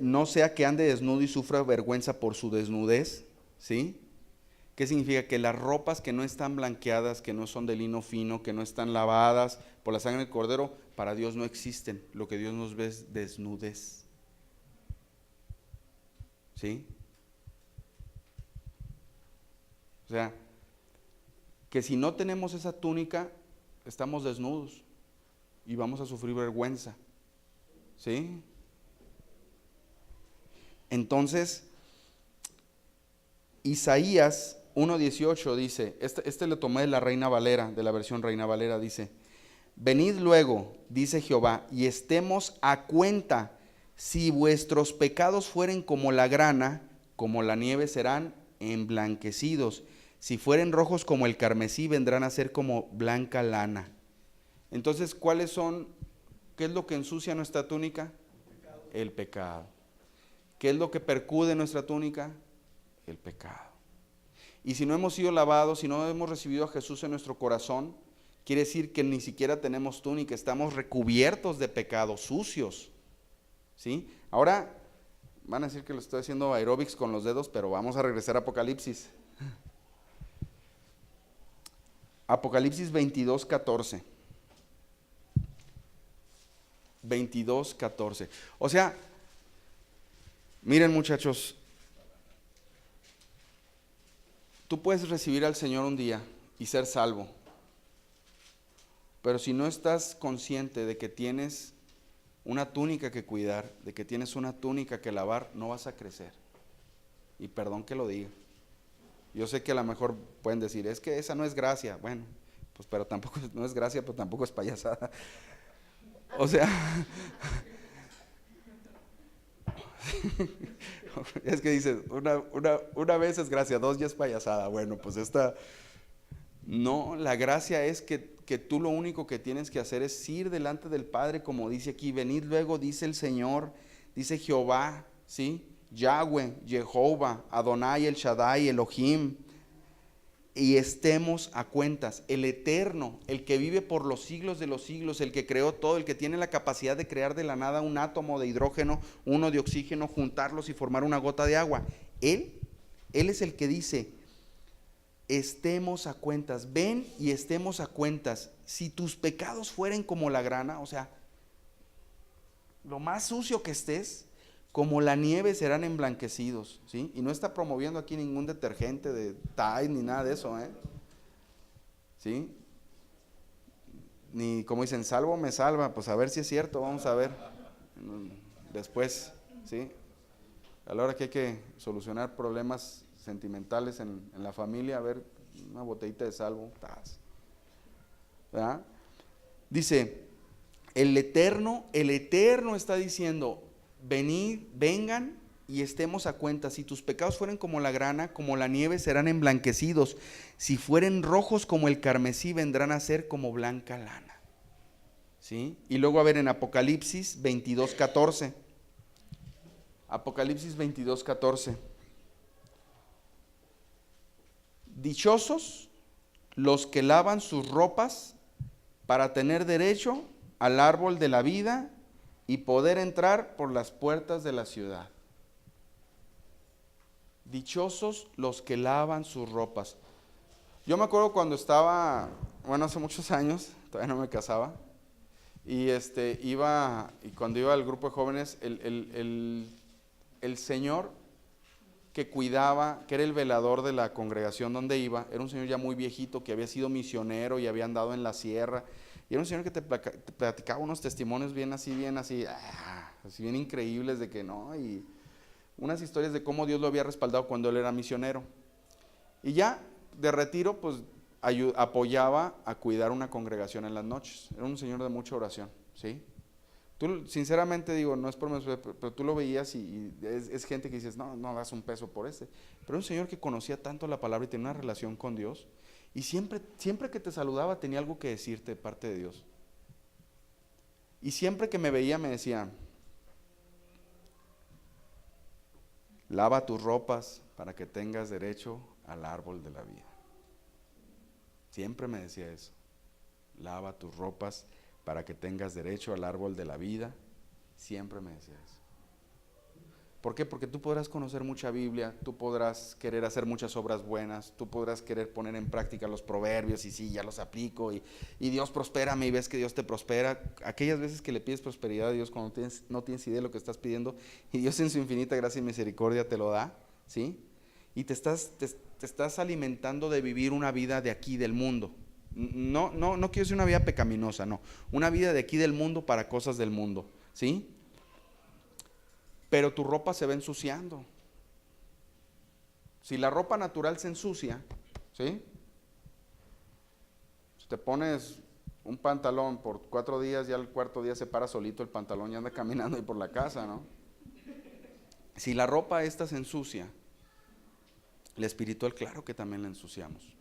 no sea que ande desnudo y sufra vergüenza por su desnudez, ¿sí? ¿Qué significa? Que las ropas que no están blanqueadas, que no son de lino fino, que no están lavadas por la sangre del Cordero, para Dios no existen. Lo que Dios nos ve es desnudez. ¿Sí? O sea, que si no tenemos esa túnica, estamos desnudos y vamos a sufrir vergüenza. ¿Sí? Entonces, Isaías 1:18 dice, este lo tomé de la Reina Valera, de la versión Reina Valera, dice, venid luego, dice Jehová, y estemos a cuenta, si vuestros pecados fueren como la grana, como la nieve serán emblanquecidos, si fueren rojos como el carmesí, vendrán a ser como blanca lana. Entonces, qué es lo que ensucia nuestra túnica? El pecado. ¿Qué es lo que percude nuestra túnica? El pecado. Y si no hemos sido lavados, si no hemos recibido a Jesús en nuestro corazón, quiere decir que ni siquiera tenemos túnica, estamos recubiertos de pecados, sucios. ¿Sí? Ahora van a decir que lo estoy haciendo aeróbics con los dedos, pero vamos a regresar a Apocalipsis. Apocalipsis 22:14. 22:14. O sea, miren muchachos, tú puedes recibir al Señor un día y ser salvo, pero si no estás consciente de que tienes una túnica que cuidar, de que tienes una túnica que lavar, no vas a crecer. Y perdón que lo diga. Yo sé que a lo mejor pueden decir, es que esa no es gracia. Bueno, pues pero tampoco no es gracia, pero tampoco es payasada. O sea, es que dices, una vez es gracia, dos ya es payasada. Bueno, pues no, la gracia es que tú lo único que tienes que hacer es ir delante del Padre, como dice aquí, venid luego, dice el Señor, dice Jehová, ¿sí? Yahweh, Jehová, Adonai, el Shaddai, Elohim, y estemos a cuentas. El eterno, el que vive por los siglos de los siglos, el que creó todo, el que tiene la capacidad de crear de la nada un átomo de hidrógeno, uno de oxígeno, juntarlos y formar una gota de agua. Él es el que dice, estemos a cuentas, ven y estemos a cuentas. Si tus pecados fueren como la grana, o sea, lo más sucio que estés, como la nieve serán emblanquecidos, ¿sí? Y no está promoviendo aquí ningún detergente de Tide ni nada de eso, ¿eh? ¿Sí? Ni como dicen, salvo me salva, pues a ver si es cierto, vamos a ver después, ¿sí? A la hora que hay que solucionar problemas sentimentales en la familia, a ver, una botellita de salvo, ¿verdad? Dice, el eterno está diciendo, vengan y estemos a cuenta. Si tus pecados fueren como la grana, como la nieve, serán emblanquecidos. Si fueren rojos como el carmesí, vendrán a ser como blanca lana. ¿Sí? Y luego a ver en Apocalipsis 22:14. Apocalipsis 22:14. Dichosos los que lavan sus ropas para tener derecho al árbol de la vida y poder entrar por las puertas de la ciudad. Dichosos los que lavan sus ropas. Yo me acuerdo cuando estaba, hace muchos años, todavía no me casaba, y cuando iba al grupo de jóvenes, el señor que cuidaba, que era el velador de la congregación donde iba, era un señor ya muy viejito que había sido misionero y había andado en la sierra. Y era un señor que te platicaba unos testimonios bien bien increíbles de que no, y unas historias de cómo Dios lo había respaldado cuando él era misionero. Y ya de retiro, pues apoyaba a cuidar una congregación en las noches. Era un señor de mucha oración, ¿sí? Tú, sinceramente digo, no es por menospreciar, pero tú lo veías y es gente que dices, no das un peso por este. Pero un señor que conocía tanto la palabra y tenía una relación con Dios. Y siempre que te saludaba tenía algo que decirte de parte de Dios. Y siempre que me veía me decía, lava tus ropas para que tengas derecho al árbol de la vida. Siempre me decía eso. Lava tus ropas para que tengas derecho al árbol de la vida. Siempre me decía eso. ¿Por qué? Porque tú podrás conocer mucha Biblia, tú podrás querer hacer muchas obras buenas, tú podrás querer poner en práctica los proverbios y sí, ya los aplico y Dios prospérame y ves que Dios te prospera. Aquellas veces que le pides prosperidad a Dios cuando no tienes idea de lo que estás pidiendo y Dios en su infinita gracia y misericordia te lo da, ¿sí? Y te estás alimentando de vivir una vida de aquí del mundo. No quiero decir una vida pecaminosa, no. Una vida de aquí del mundo para cosas del mundo, ¿sí? Pero tu ropa se va ensuciando. Si la ropa natural se ensucia, ¿sí? Si te pones un pantalón por 4 días, ya el cuarto día se para solito el pantalón y anda caminando ahí por la casa, ¿no? Si la ropa esta se ensucia, el espiritual, claro que también la ensuciamos.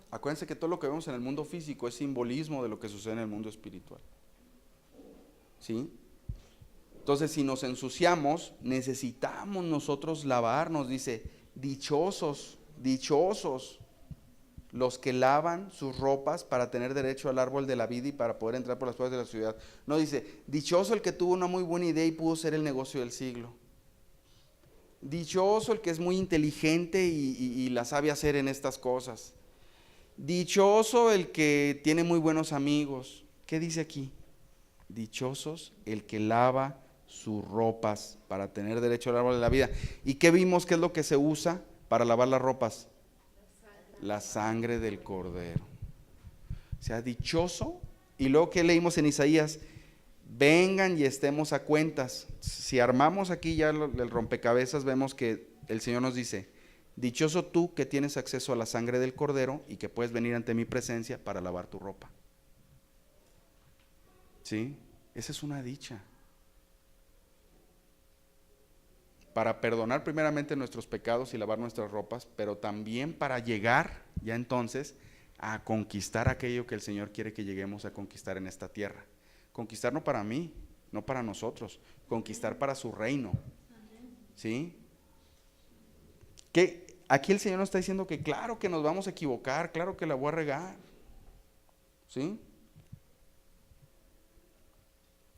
Acuérdense que todo lo que vemos en el mundo físico es simbolismo de lo que sucede en el mundo espiritual, ¿sí? Entonces, si nos ensuciamos, necesitamos nosotros lavarnos. Dice, dichosos los que lavan sus ropas para tener derecho al árbol de la vida y para poder entrar por las puertas de la ciudad. No dice, dichoso el que tuvo una muy buena idea y pudo ser el negocio del siglo. Dichoso el que es muy inteligente y la sabe hacer en estas cosas. Dichoso el que tiene muy buenos amigos. ¿Qué dice aquí? Dichosos el que lava sus ropas para tener derecho al árbol de la vida. ¿Y qué vimos? ¿Qué es lo que se usa para lavar las ropas? La sangre del cordero. O sea, dichoso. Y luego, ¿qué leímos en Isaías? Vengan y estemos a cuentas. Si armamos aquí ya el rompecabezas, vemos que el Señor nos dice, dichoso tú que tienes acceso a la sangre del cordero y que puedes venir ante mi presencia para lavar tu ropa. ¿Sí? Esa es una dicha. Para perdonar primeramente nuestros pecados y lavar nuestras ropas, pero también para llegar ya entonces a conquistar aquello que el Señor quiere que lleguemos a conquistar en esta tierra. Conquistar no para mí, no para nosotros, conquistar para su reino. ¿Sí? Que aquí el Señor nos está diciendo que claro que nos vamos a equivocar, claro que la voy a regar. ¿Sí?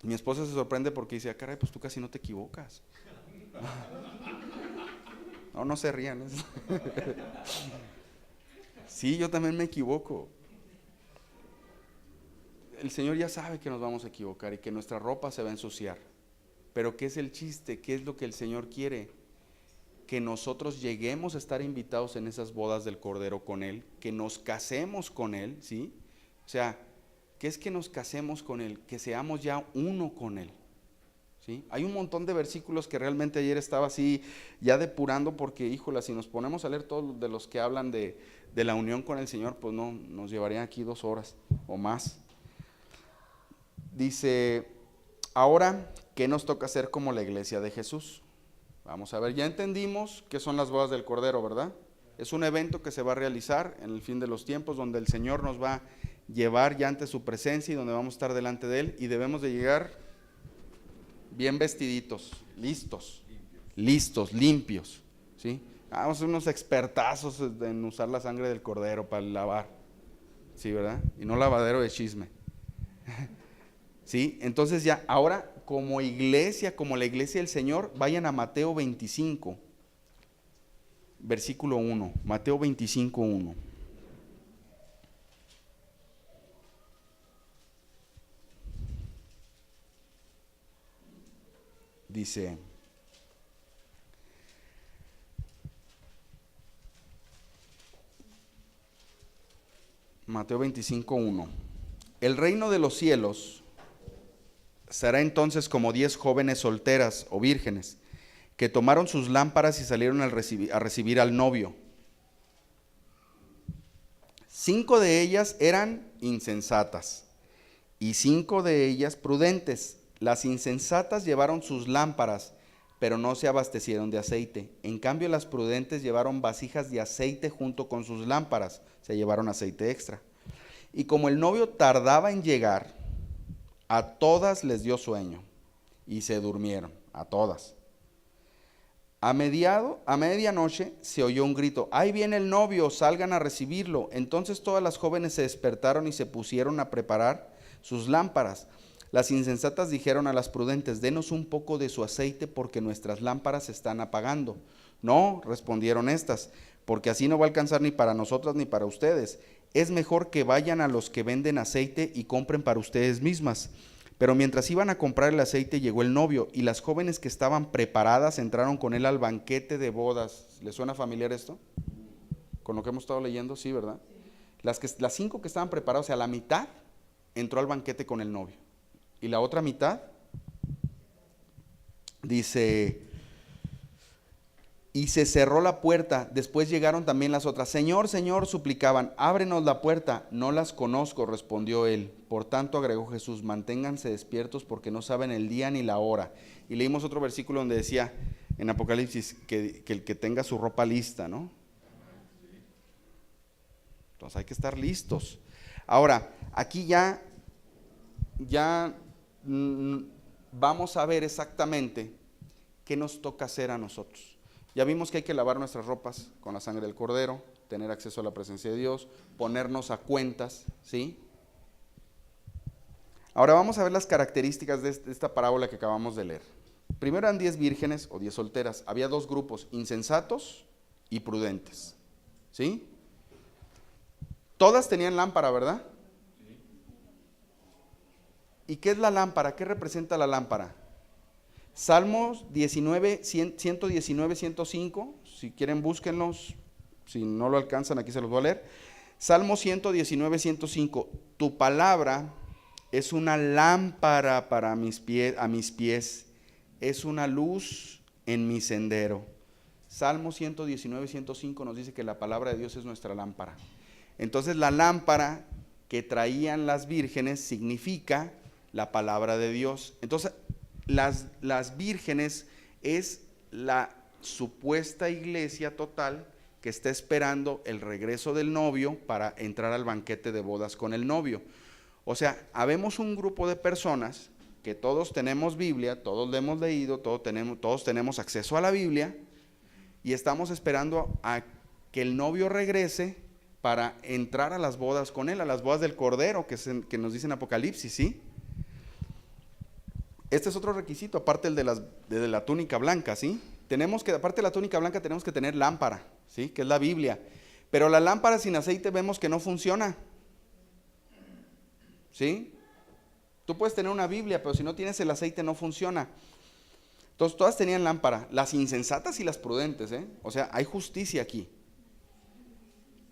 Mi esposa se sorprende porque dice, caray, pues tú casi no te equivocas. No se rían. Sí, yo también me equivoco. El Señor ya sabe que nos vamos a equivocar y que nuestra ropa se va a ensuciar. Pero ¿qué es el chiste? ¿Qué es lo que el Señor quiere? Que nosotros lleguemos a estar invitados en esas bodas del Cordero con Él, que nos casemos con Él, ¿sí? O sea, ¿qué es que nos casemos con Él? Que seamos ya uno con Él. ¿Sí? Hay un montón de versículos que realmente ayer estaba así ya depurando porque, híjola, si nos ponemos a leer todos de los que hablan de la unión con el Señor, pues no, nos llevarían aquí 2 horas o más. Dice, ahora, ¿qué nos toca hacer como la iglesia de Jesús? Vamos a ver, ya entendimos qué son las bodas del Cordero, ¿verdad? Es un evento que se va a realizar en el fin de los tiempos, donde el Señor nos va a llevar ya ante su presencia y donde vamos a estar delante de Él y debemos de llegar bien vestiditos, listos, limpios, ¿sí? Vamos a ser unos expertazos en usar la sangre del cordero para lavar, ¿sí, verdad? Y no lavadero de chisme, ¿sí? Entonces ya, ahora como iglesia, como la iglesia del Señor, vayan a Mateo 25, versículo 1, Mateo 25, 1. Dice, Mateo 25, 1. El reino de los cielos será entonces como 10 jóvenes solteras o vírgenes que tomaron sus lámparas y salieron a recibir al novio. 5 de ellas eran insensatas y 5 de ellas prudentes. Las insensatas llevaron sus lámparas, pero no se abastecieron de aceite. En cambio, las prudentes llevaron vasijas de aceite junto con sus lámparas, se llevaron aceite extra. Y como el novio tardaba en llegar, a todas les dio sueño y se durmieron, a todas. A medianoche se oyó un grito: ¡ahí viene el novio! ¡Salgan a recibirlo! Entonces todas las jóvenes se despertaron y se pusieron a preparar sus lámparas. Las insensatas dijeron a las prudentes: denos un poco de su aceite porque nuestras lámparas se están apagando. No, respondieron estas, porque así no va a alcanzar ni para nosotras ni para ustedes. Es mejor que vayan a los que venden aceite y compren para ustedes mismas. Pero mientras iban a comprar el aceite, llegó el novio, y las jóvenes que estaban preparadas entraron con él al banquete de bodas. ¿Les suena familiar esto? Con lo que hemos estado leyendo, sí, ¿verdad? Las 5 que estaban preparadas, o sea, la mitad entró al banquete con el novio. Y la otra mitad, dice, y se cerró la puerta. Después llegaron también las otras. Señor, Señor, suplicaban, ábrenos la puerta. No las conozco, respondió él. Por tanto, agregó Jesús, manténganse despiertos porque no saben el día ni la hora. Y leímos otro versículo donde decía en Apocalipsis que el que tenga su ropa lista, ¿no? Entonces hay que estar listos. Ahora, aquí ya vamos a ver exactamente qué nos toca hacer a nosotros. Ya vimos que hay que lavar nuestras ropas con la sangre del Cordero, tener acceso a la presencia de Dios, ponernos a cuentas, ¿sí? Ahora vamos a ver las características de esta parábola que acabamos de leer. Primero eran 10 vírgenes o 10 solteras. Había 2 grupos, insensatos y prudentes, ¿sí? Todas tenían lámpara, ¿verdad? ¿Y qué es la lámpara? ¿Qué representa la lámpara? Salmos 119, 105, si quieren búsquenlos, si no lo alcanzan aquí se los voy a leer. Salmos 119, 105, tu palabra es una lámpara para a mis pies, es una luz en mi sendero. Salmo 119, 105 nos dice que la palabra de Dios es nuestra lámpara. Entonces la lámpara que traían las vírgenes significa la palabra de Dios. Entonces las vírgenes es la supuesta iglesia total que está esperando el regreso del novio para entrar al banquete de bodas con el novio. O sea, habemos un grupo de personas que todos tenemos Biblia, todos la hemos leído, todos tenemos acceso a la Biblia y estamos esperando a que el novio regrese para entrar a las bodas con él, a las bodas del Cordero que nos dice en Apocalipsis, ¿sí? Este es otro requisito, aparte el de la túnica blanca, ¿sí? Aparte de la túnica blanca, tenemos que tener lámpara, ¿sí? Que es la Biblia. Pero la lámpara sin aceite vemos que no funciona, ¿sí? Tú puedes tener una Biblia, pero si no tienes el aceite no funciona. Entonces, todas tenían lámpara, las insensatas y las prudentes, ¿eh? O sea, hay justicia aquí.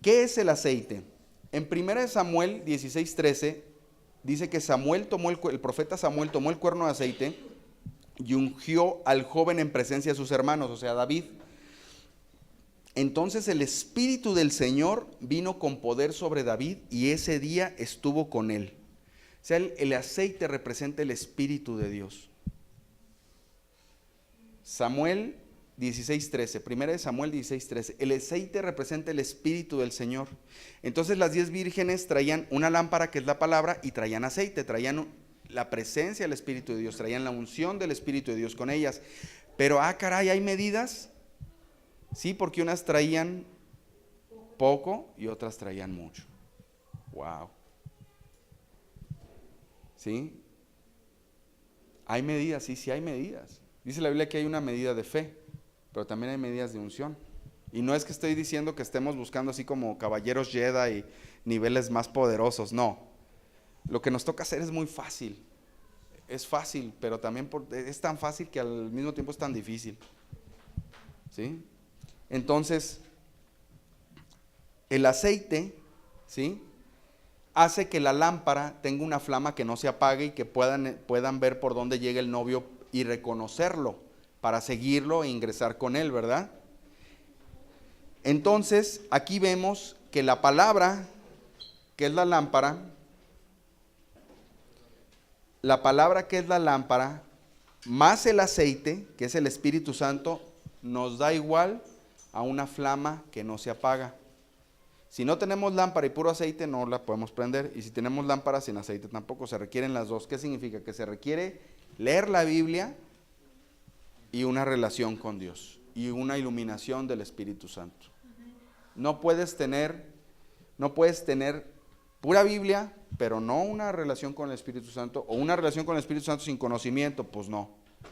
¿Qué es el aceite? En 1 Samuel 16:13 dice que el profeta Samuel tomó el cuerno de aceite y ungió al joven en presencia de sus hermanos, o sea, David. Entonces el Espíritu del Señor vino con poder sobre David y ese día estuvo con él. O sea, el aceite representa el Espíritu de Dios. Samuel 16:13, 1 Samuel 16:13, el aceite representa el Espíritu del Señor. Entonces las 10 vírgenes traían una lámpara que es la palabra y traían aceite, traían la presencia del Espíritu de Dios, traían la unción del Espíritu de Dios con ellas. Pero caray, ¿hay medidas? Sí, porque unas traían poco y otras traían mucho. Wow. ¿Sí? ¿Hay medidas? Sí hay medidas. Dice la Biblia que hay una medida de fe, pero también hay medidas de unción. Y no es que estoy diciendo que estemos buscando así como caballeros Jedi y niveles más poderosos, no. Lo que nos toca hacer es muy fácil. Es fácil, pero también es tan fácil que al mismo tiempo es tan difícil. ¿Sí? Entonces, el aceite, ¿sí?, hace que la lámpara tenga una flama que no se apague y que puedan ver por dónde llega el novio y reconocerlo para seguirlo e ingresar con él, ¿verdad? Entonces, aquí vemos que la palabra, que es la lámpara que es la lámpara, más el aceite, que es el Espíritu Santo, nos da igual a una flama que no se apaga. Si no tenemos lámpara y puro aceite, no la podemos prender. Y si tenemos lámpara sin aceite tampoco, se requieren las dos. ¿Qué significa? Que se requiere leer la Biblia y una relación con Dios y una iluminación del Espíritu Santo. No puedes tener pura Biblia, pero no una relación con el Espíritu Santo, o una relación con el Espíritu Santo sin conocimiento, pues no.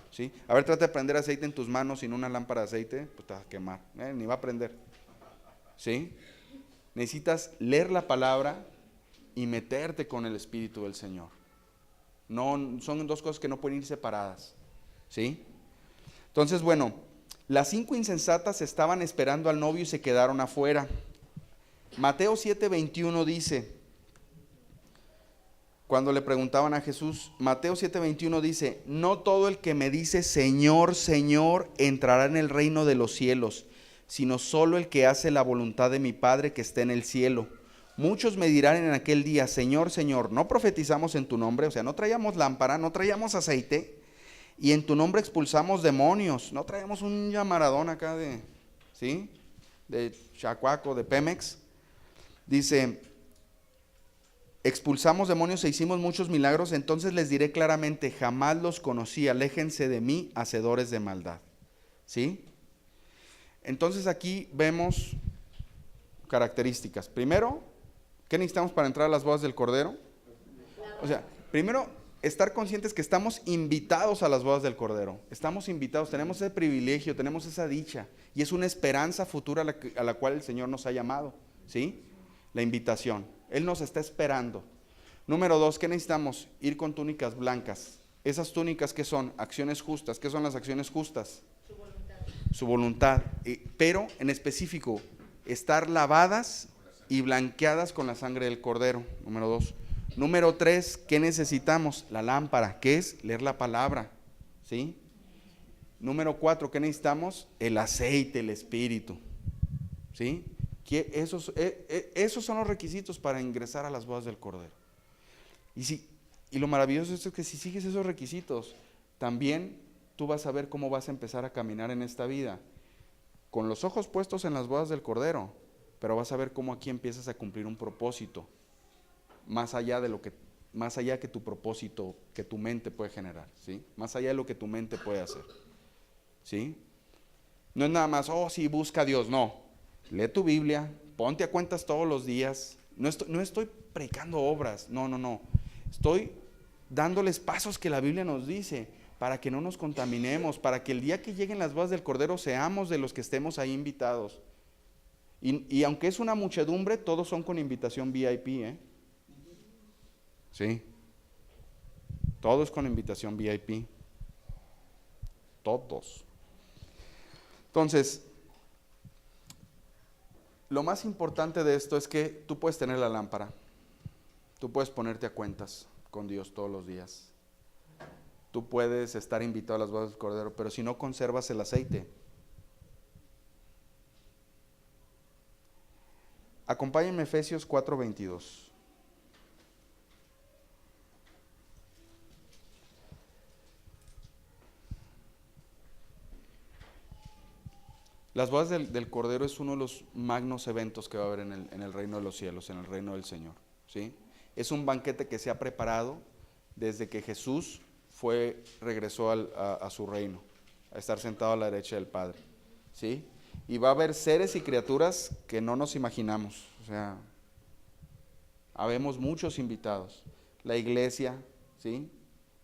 ¿Sí? A ver, trata de prender aceite en tus manos sin una lámpara de aceite, pues te vas a quemar, ni va a prender. ¿Sí? Necesitas leer la palabra y meterte con el Espíritu del Señor. No, son dos cosas que no pueden ir separadas. ¿Sí? Entonces, bueno, las 5 insensatas estaban esperando al novio y se quedaron afuera. Mateo 7:21 dice, cuando le preguntaban a Jesús, Mateo 7:21 dice, no todo el que me dice Señor, Señor, entrará en el reino de los cielos, sino solo el que hace la voluntad de mi Padre que está en el cielo. Muchos me dirán en aquel día, Señor, Señor, ¿no profetizamos en tu nombre? O sea, no traíamos lámpara, no traíamos aceite, y en tu nombre expulsamos demonios. No traíamos un llamaradón acá de, ¿sí? De Chacuaco, de Pemex. Dice, expulsamos demonios e hicimos muchos milagros, entonces les diré claramente, jamás los conocí, aléjense de mí, hacedores de maldad. ¿Sí? Entonces aquí vemos características. Primero, ¿qué necesitamos para entrar a las bodas del Cordero? O sea, primero, estar conscientes que estamos invitados a las bodas del Cordero. Estamos invitados, tenemos ese privilegio, tenemos esa dicha, y es una esperanza futura a la cual el Señor nos ha llamado. ¿Sí? La invitación. Él nos está esperando. Número 2, ¿qué necesitamos? Ir con túnicas blancas. Esas túnicas, ¿qué son? Acciones justas. ¿Qué son las acciones justas? Su voluntad. Pero en específico, estar lavadas y blanqueadas con la sangre del Cordero. Número 2. Número 3, ¿qué necesitamos? La lámpara. ¿Qué es? Leer la palabra. ¿Sí? Número 4, ¿qué necesitamos? El aceite, el Espíritu. ¿Sí? Esos son los requisitos para ingresar a las bodas del Cordero. Y lo maravilloso es que si sigues esos requisitos, también tú vas a ver cómo vas a empezar a caminar en esta vida, con los ojos puestos en las bodas del Cordero, pero vas a ver cómo aquí empiezas a cumplir un propósito, más allá que tu propósito, que tu mente puede generar, ¿sí? Más allá de lo que tu mente puede hacer, ¿sí? No es nada más, sí, busca a Dios, no. Lee tu Biblia, ponte a cuentas todos los días. No estoy predicando obras, no. Estoy dándoles pasos que la Biblia nos dice para que no nos contaminemos, para que el día que lleguen las bodas del Cordero seamos de los que estemos ahí invitados. Y aunque es una muchedumbre, todos son con invitación VIP, ¿eh? Sí. Todos con invitación VIP. Todos. Entonces, lo más importante de esto es que tú puedes tener la lámpara, tú puedes ponerte a cuentas con Dios todos los días, tú puedes estar invitado a las bodas del Cordero, pero si no conservas el aceite. Acompáñenme Efesios 4:22. Las bodas del Cordero es uno de los magnos eventos que va a haber en el reino de los cielos, en el reino del Señor, ¿sí? Es un banquete que se ha preparado desde que Jesús regresó a su reino, a estar sentado a la derecha del Padre, ¿sí? Y va a haber seres y criaturas que no nos imaginamos, o sea, habemos muchos invitados, la iglesia, ¿sí?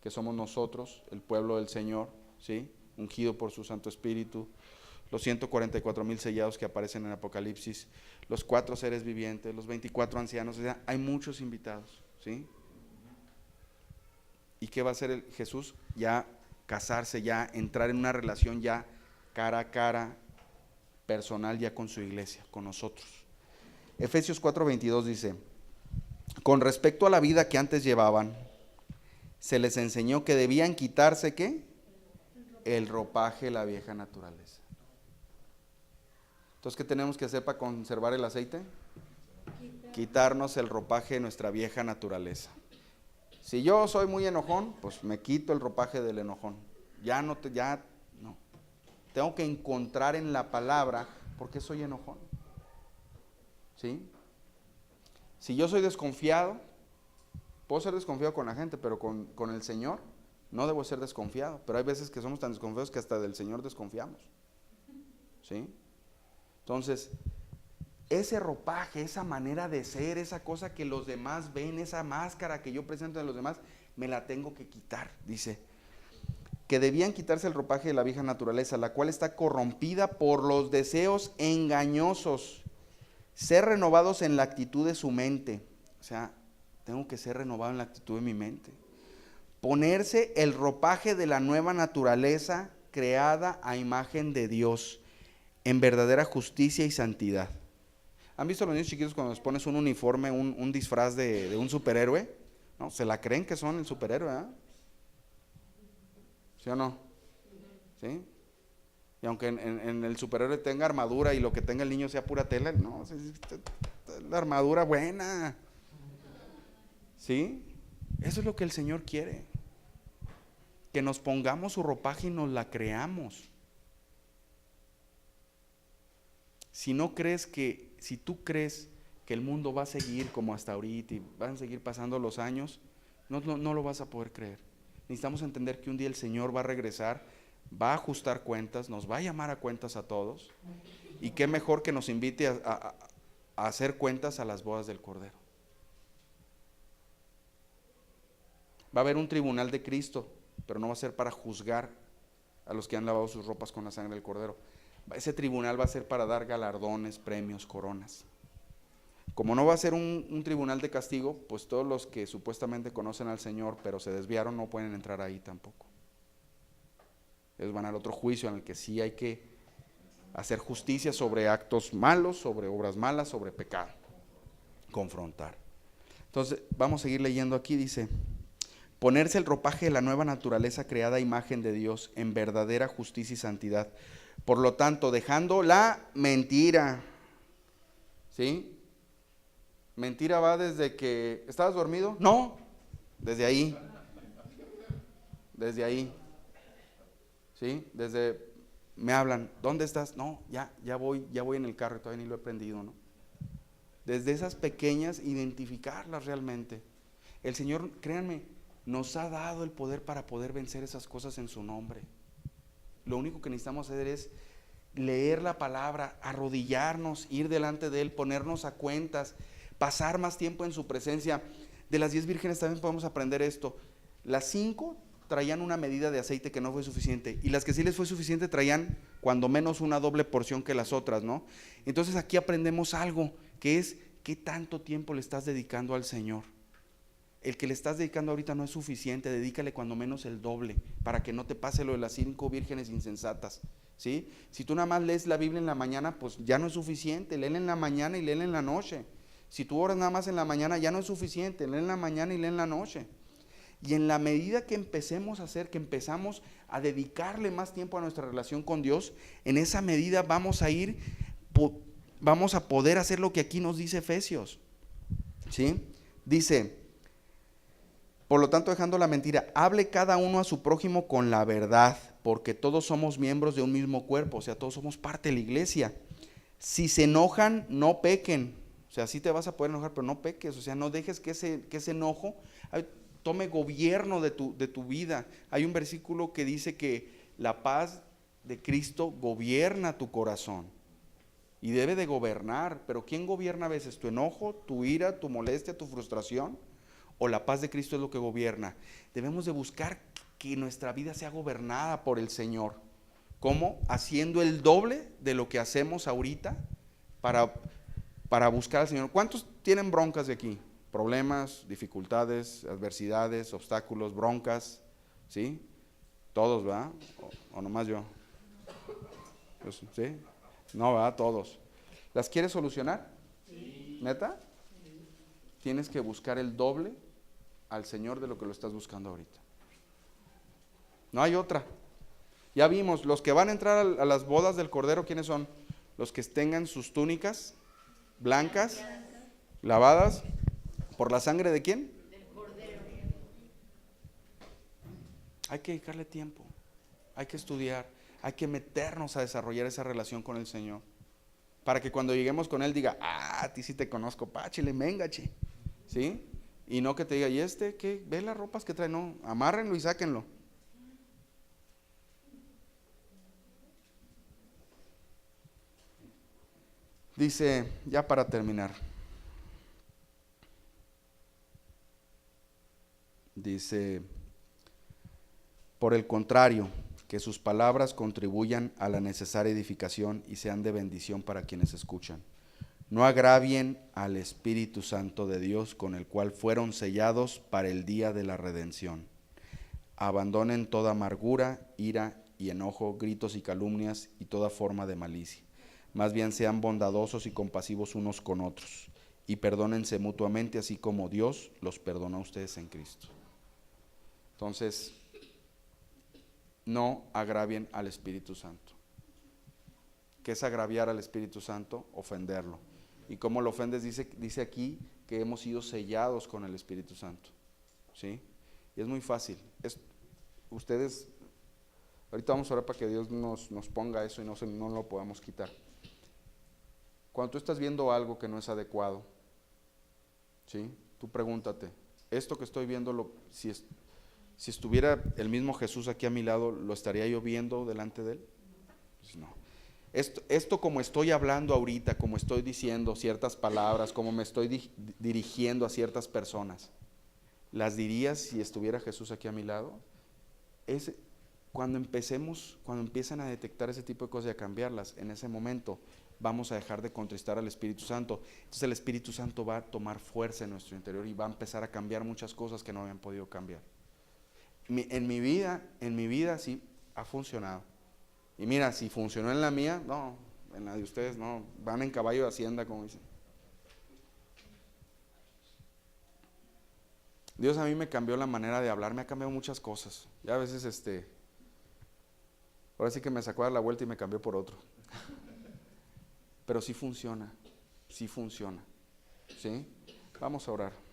Que somos nosotros, el pueblo del Señor, ¿sí? Ungido por su Santo Espíritu, los 144,000 sellados que aparecen en Apocalipsis, los 4 seres vivientes, los 24 ancianos, o sea, hay muchos invitados, ¿sí? ¿Y qué va a hacer Jesús? Ya casarse, ya entrar en una relación ya cara a cara, personal ya con su iglesia, con nosotros. Efesios 4:22 dice, con respecto a la vida que antes llevaban, se les enseñó que debían quitarse, ¿qué? El ropaje de la vieja naturaleza. Entonces, ¿qué tenemos que hacer para conservar el aceite? Quitarnos el ropaje de nuestra vieja naturaleza. Si yo soy muy enojón, pues me quito el ropaje del enojón, ya no. Tengo que encontrar en la palabra por qué soy enojón. ¿Sí? Si yo soy desconfiado, puedo ser desconfiado con la gente, pero con el Señor no debo ser desconfiado. Pero hay veces que somos tan desconfiados que hasta del Señor desconfiamos. ¿Sí? Entonces, ese ropaje, esa manera de ser, esa cosa que los demás ven, esa máscara que yo presento a los demás, me la tengo que quitar. Dice que debían quitarse el ropaje de la vieja naturaleza, la cual está corrompida por los deseos engañosos, ser renovados en la actitud de su mente. O sea, tengo que ser renovado en la actitud de mi mente. Ponerse el ropaje de la nueva naturaleza creada a imagen de Dios, en verdadera justicia y santidad. ¿Han visto los niños chiquitos cuando les pones un uniforme, un disfraz de un superhéroe? ¿No? Se la creen que son el superhéroe, ¿eh? ¿Sí o no? ¿Sí? Y aunque en el superhéroe tenga armadura y lo que tenga el niño sea pura tela, no, la armadura buena. ¿Sí? Eso es lo que el Señor quiere. Que nos pongamos su ropaje y nos la creamos. Si tú crees que el mundo va a seguir como hasta ahorita y van a seguir pasando los años, no lo vas a poder creer. Necesitamos entender que un día el Señor va a regresar, va a ajustar cuentas, nos va a llamar a cuentas a todos, y qué mejor que nos invite a hacer cuentas a las bodas del Cordero. Va a haber un tribunal de Cristo, pero no va a ser para juzgar a los que han lavado sus ropas con la sangre del Cordero. Ese tribunal va a ser para dar galardones, premios, coronas. Como no va a ser un tribunal de castigo, pues todos los que supuestamente conocen al Señor pero se desviaron no pueden entrar ahí tampoco. Ellos van al otro juicio en el que sí hay que hacer justicia sobre actos malos, sobre obras malas, sobre pecado. Confrontar. Entonces, vamos a seguir leyendo aquí, dice: ponerse el ropaje de la nueva naturaleza creada a imagen de Dios en verdadera justicia y santidad. Por lo tanto, dejando la mentira. ¿Sí? Mentira va desde que ¿estabas dormido? No, desde ahí. Desde ahí. ¿Sí? Desde me hablan, ¿dónde estás? No, ya voy en el carro, todavía ni lo he prendido, ¿no? Desde esas pequeñas, identificarlas realmente. El Señor, créanme, nos ha dado el poder para poder vencer esas cosas en su nombre. Lo único que necesitamos hacer es leer la palabra, arrodillarnos, ir delante de Él, ponernos a cuentas, pasar más tiempo en su presencia. De las 10 vírgenes también podemos aprender esto. Las 5 traían una medida de aceite que no fue suficiente, y las que sí les fue suficiente traían cuando menos una doble porción que las otras, ¿no? Entonces aquí aprendemos algo, que es ¿qué tanto tiempo le estás dedicando al Señor? El que le estás dedicando ahorita no es suficiente, dedícale cuando menos el doble, para que no te pase lo de las 5 vírgenes insensatas, ¿sí? Si tú nada más lees la Biblia en la mañana, pues ya no es suficiente, léela en la mañana y léela en la noche. Si tú oras nada más en la mañana, ya no es suficiente, lee en la mañana y lee en la noche. Y en la medida que empecemos a hacer, que empezamos a dedicarle más tiempo a nuestra relación con Dios, en esa medida vamos a poder hacer lo que aquí nos dice Efesios, ¿sí? Dice: por lo tanto, dejando la mentira, hable cada uno a su prójimo con la verdad, porque todos somos miembros de un mismo cuerpo, o sea, todos somos parte de la iglesia. Si se enojan, no pequen. O sea, sí te vas a poder enojar, pero no peques. O sea, no dejes que ese enojo tome gobierno de tu vida. Hay un versículo que dice que la paz de Cristo gobierna tu corazón. Y debe de gobernar. Pero ¿quién gobierna a veces? ¿Tu enojo, tu ira, tu molestia, tu frustración? ¿O la paz de Cristo es lo que gobierna? Debemos de buscar que nuestra vida sea gobernada por el Señor. ¿Cómo? Haciendo el doble de lo que hacemos ahorita para buscar al Señor. ¿Cuántos tienen broncas de aquí? Problemas, dificultades, adversidades, obstáculos, broncas, ¿sí? Todos, ¿verdad? ¿O nomás yo? Pues, ¿sí? No, ¿verdad? Todos. ¿Las quieres solucionar? Sí. ¿Neta? Sí. Tienes que buscar el doble al Señor de lo que lo estás buscando ahorita. No hay otra. Ya vimos, los que van a entrar a las bodas del Cordero, ¿quiénes son? Los que tengan sus túnicas blancas, lavadas, ¿por la sangre de quién? Del Cordero. Hay que dedicarle tiempo. hay que estudiar, hay que meternos a desarrollar esa relación con el Señor. Para que cuando lleguemos con Él diga, a ti sí te conozco, páchile, mengache, ¿sí? Y no que te diga, ¿y este qué? Ve las ropas que trae, no, amárrenlo y sáquenlo. Dice, ya para terminar, dice, por el contrario, que sus palabras contribuyan a la necesaria edificación y sean de bendición para quienes escuchan. No agravien al Espíritu Santo de Dios, con el cual fueron sellados para el día de la redención. Abandonen toda amargura, ira y enojo, gritos y calumnias y toda forma de malicia. Más bien sean bondadosos y compasivos unos con otros, y perdónense mutuamente, así como Dios los perdonó a ustedes en Cristo. Entonces, no agravien al Espíritu Santo. ¿Qué es agraviar al Espíritu Santo? Ofenderlo. ¿Y cómo lo ofendes? Dice aquí que hemos sido sellados con el Espíritu Santo, ¿sí? Y es muy fácil. Ustedes, ahorita vamos a orar para que Dios nos ponga eso y no lo podamos quitar. Cuando tú estás viendo algo que no es adecuado, ¿sí? Tú pregúntate, esto que estoy viendo, si estuviera el mismo Jesús aquí a mi lado, ¿lo estaría yo viendo delante de Él? Pues no. Esto como estoy hablando ahorita, como estoy diciendo ciertas palabras, como me estoy dirigiendo a ciertas personas, ¿las dirías si estuviera Jesús aquí a mi lado? Cuando empiezan a detectar ese tipo de cosas y a cambiarlas, en ese momento vamos a dejar de contristar al Espíritu Santo. Entonces el Espíritu Santo va a tomar fuerza en nuestro interior y va a empezar a cambiar muchas cosas que no habían podido cambiar. En mi vida sí ha funcionado. Y mira, si funcionó en la mía, no, en la de ustedes no, van en caballo de hacienda, como dicen. Dios a mí me cambió la manera de hablar, me ha cambiado muchas cosas. Ya a veces ahora sí que me sacó a dar la vuelta y me cambió por otro. Pero sí funciona, ¿sí? Vamos a orar.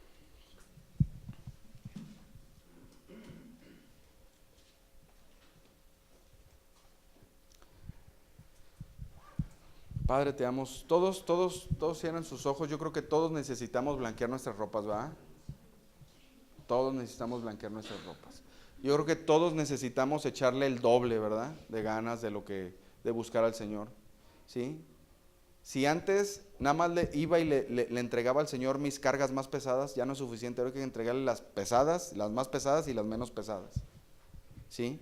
Padre, te damos, todos cierran sus ojos. Yo creo que todos necesitamos blanquear nuestras ropas, ¿verdad? Todos necesitamos blanquear nuestras ropas. Yo creo que todos necesitamos echarle el doble, ¿verdad? De ganas de buscar al Señor, ¿sí? Si antes nada más le iba y le entregaba al Señor mis cargas más pesadas, ya no es suficiente. Ahora hay que entregarle las pesadas, las más pesadas y las menos pesadas, ¿sí?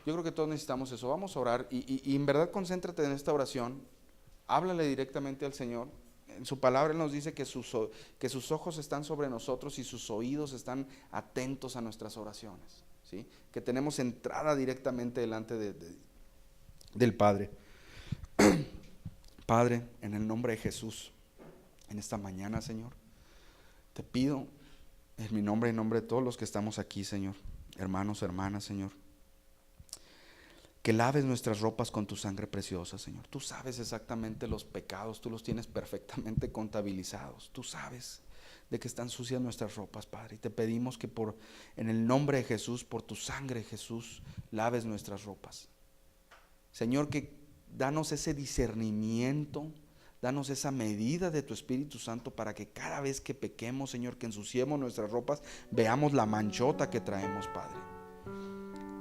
Yo creo que todos necesitamos eso. Vamos a orar y en verdad concéntrate en esta oración. Háblale directamente al Señor. En su palabra Él nos dice que sus ojos están sobre nosotros y sus oídos están atentos a nuestras oraciones, ¿sí? Que tenemos entrada directamente delante del Padre. Padre, en el nombre de Jesús, en esta mañana, Señor, te pido en mi nombre y en nombre de todos los que estamos aquí, Señor, hermanos, hermanas, Señor, que laves nuestras ropas con tu sangre preciosa, Señor. Tú sabes exactamente los pecados, tú los tienes perfectamente contabilizados. Tú sabes de que están sucias nuestras ropas, Padre. Y te pedimos que en el nombre de Jesús, por tu sangre, Jesús, laves nuestras ropas. Señor, que danos ese discernimiento, danos esa medida de tu Espíritu Santo para que cada vez que pequemos, Señor, que ensuciemos nuestras ropas, veamos la manchota que traemos, Padre.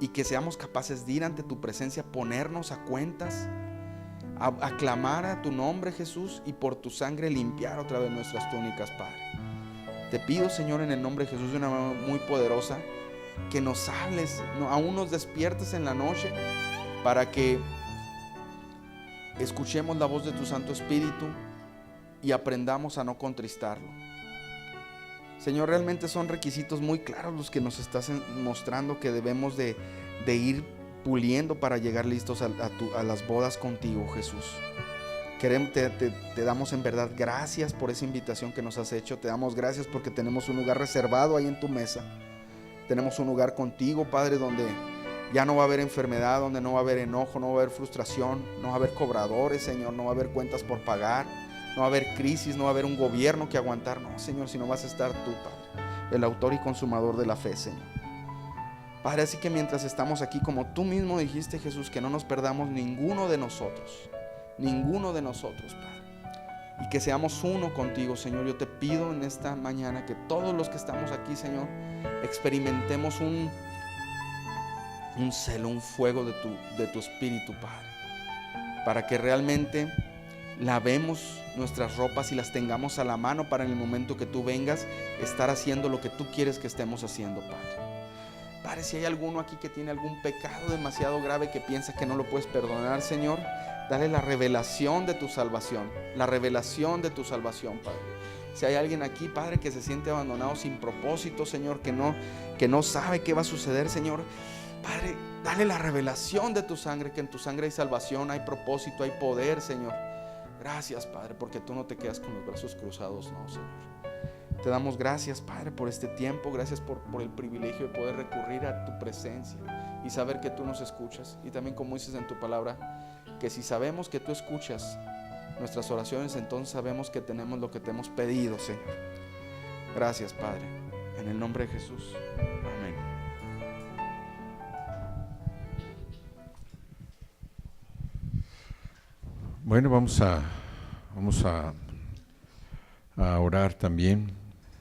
Y que seamos capaces de ir ante tu presencia, ponernos a cuentas, a clamar a tu nombre, Jesús, y por tu sangre limpiar otra vez nuestras túnicas, Padre. Te pido, Señor, en el nombre de Jesús, de una manera muy poderosa, que nos hables, aún nos despiertes en la noche, para que escuchemos la voz de tu Santo Espíritu y aprendamos a no contristarlo. Señor, realmente son requisitos muy claros los que nos estás mostrando que debemos de ir puliendo para llegar listos a las bodas contigo, Jesús. Te damos en verdad gracias por esa invitación que nos has hecho. Te damos gracias porque tenemos un lugar reservado ahí en tu mesa. Tenemos un lugar contigo, Padre, donde ya no va a haber enfermedad, donde no va a haber enojo, no va a haber frustración, no va a haber cobradores, Señor, no va a haber cuentas por pagar, no va a haber crisis, no va a haber un gobierno que aguantar. No, Señor, sino vas a estar tú, Padre, el autor y consumador de la fe, Señor. Padre, así que mientras estamos aquí, como tú mismo dijiste, Jesús, que no nos perdamos ninguno de nosotros, Padre, y que seamos uno contigo, Señor. Yo te pido en esta mañana que todos los que estamos aquí, Señor, experimentemos un celo, un fuego de tu espíritu, Padre, para que realmente lavemos nuestras ropas y las tengamos a la mano para en el momento que tú vengas estar haciendo lo que tú quieres que estemos haciendo, Padre. Padre, si hay alguno aquí que tiene algún pecado demasiado grave que piensa que no lo puedes perdonar, Señor, dale la revelación de tu salvación, Padre. Si hay alguien aquí, Padre, que se siente abandonado sin propósito, Señor, que no sabe qué va a suceder, Señor, Padre, dale la revelación de tu sangre, que en tu sangre hay salvación, hay propósito, hay poder, Señor. Gracias, Padre, porque tú no te quedas con los brazos cruzados, no, Señor. Te damos gracias, Padre, por este tiempo. Gracias por el privilegio de poder recurrir a tu presencia y saber que tú nos escuchas. Y también, como dices en tu palabra, que si sabemos que tú escuchas nuestras oraciones, entonces sabemos que tenemos lo que te hemos pedido, Señor. Gracias, Padre, en el nombre de Jesús. Amén. Bueno, vamos a orar también.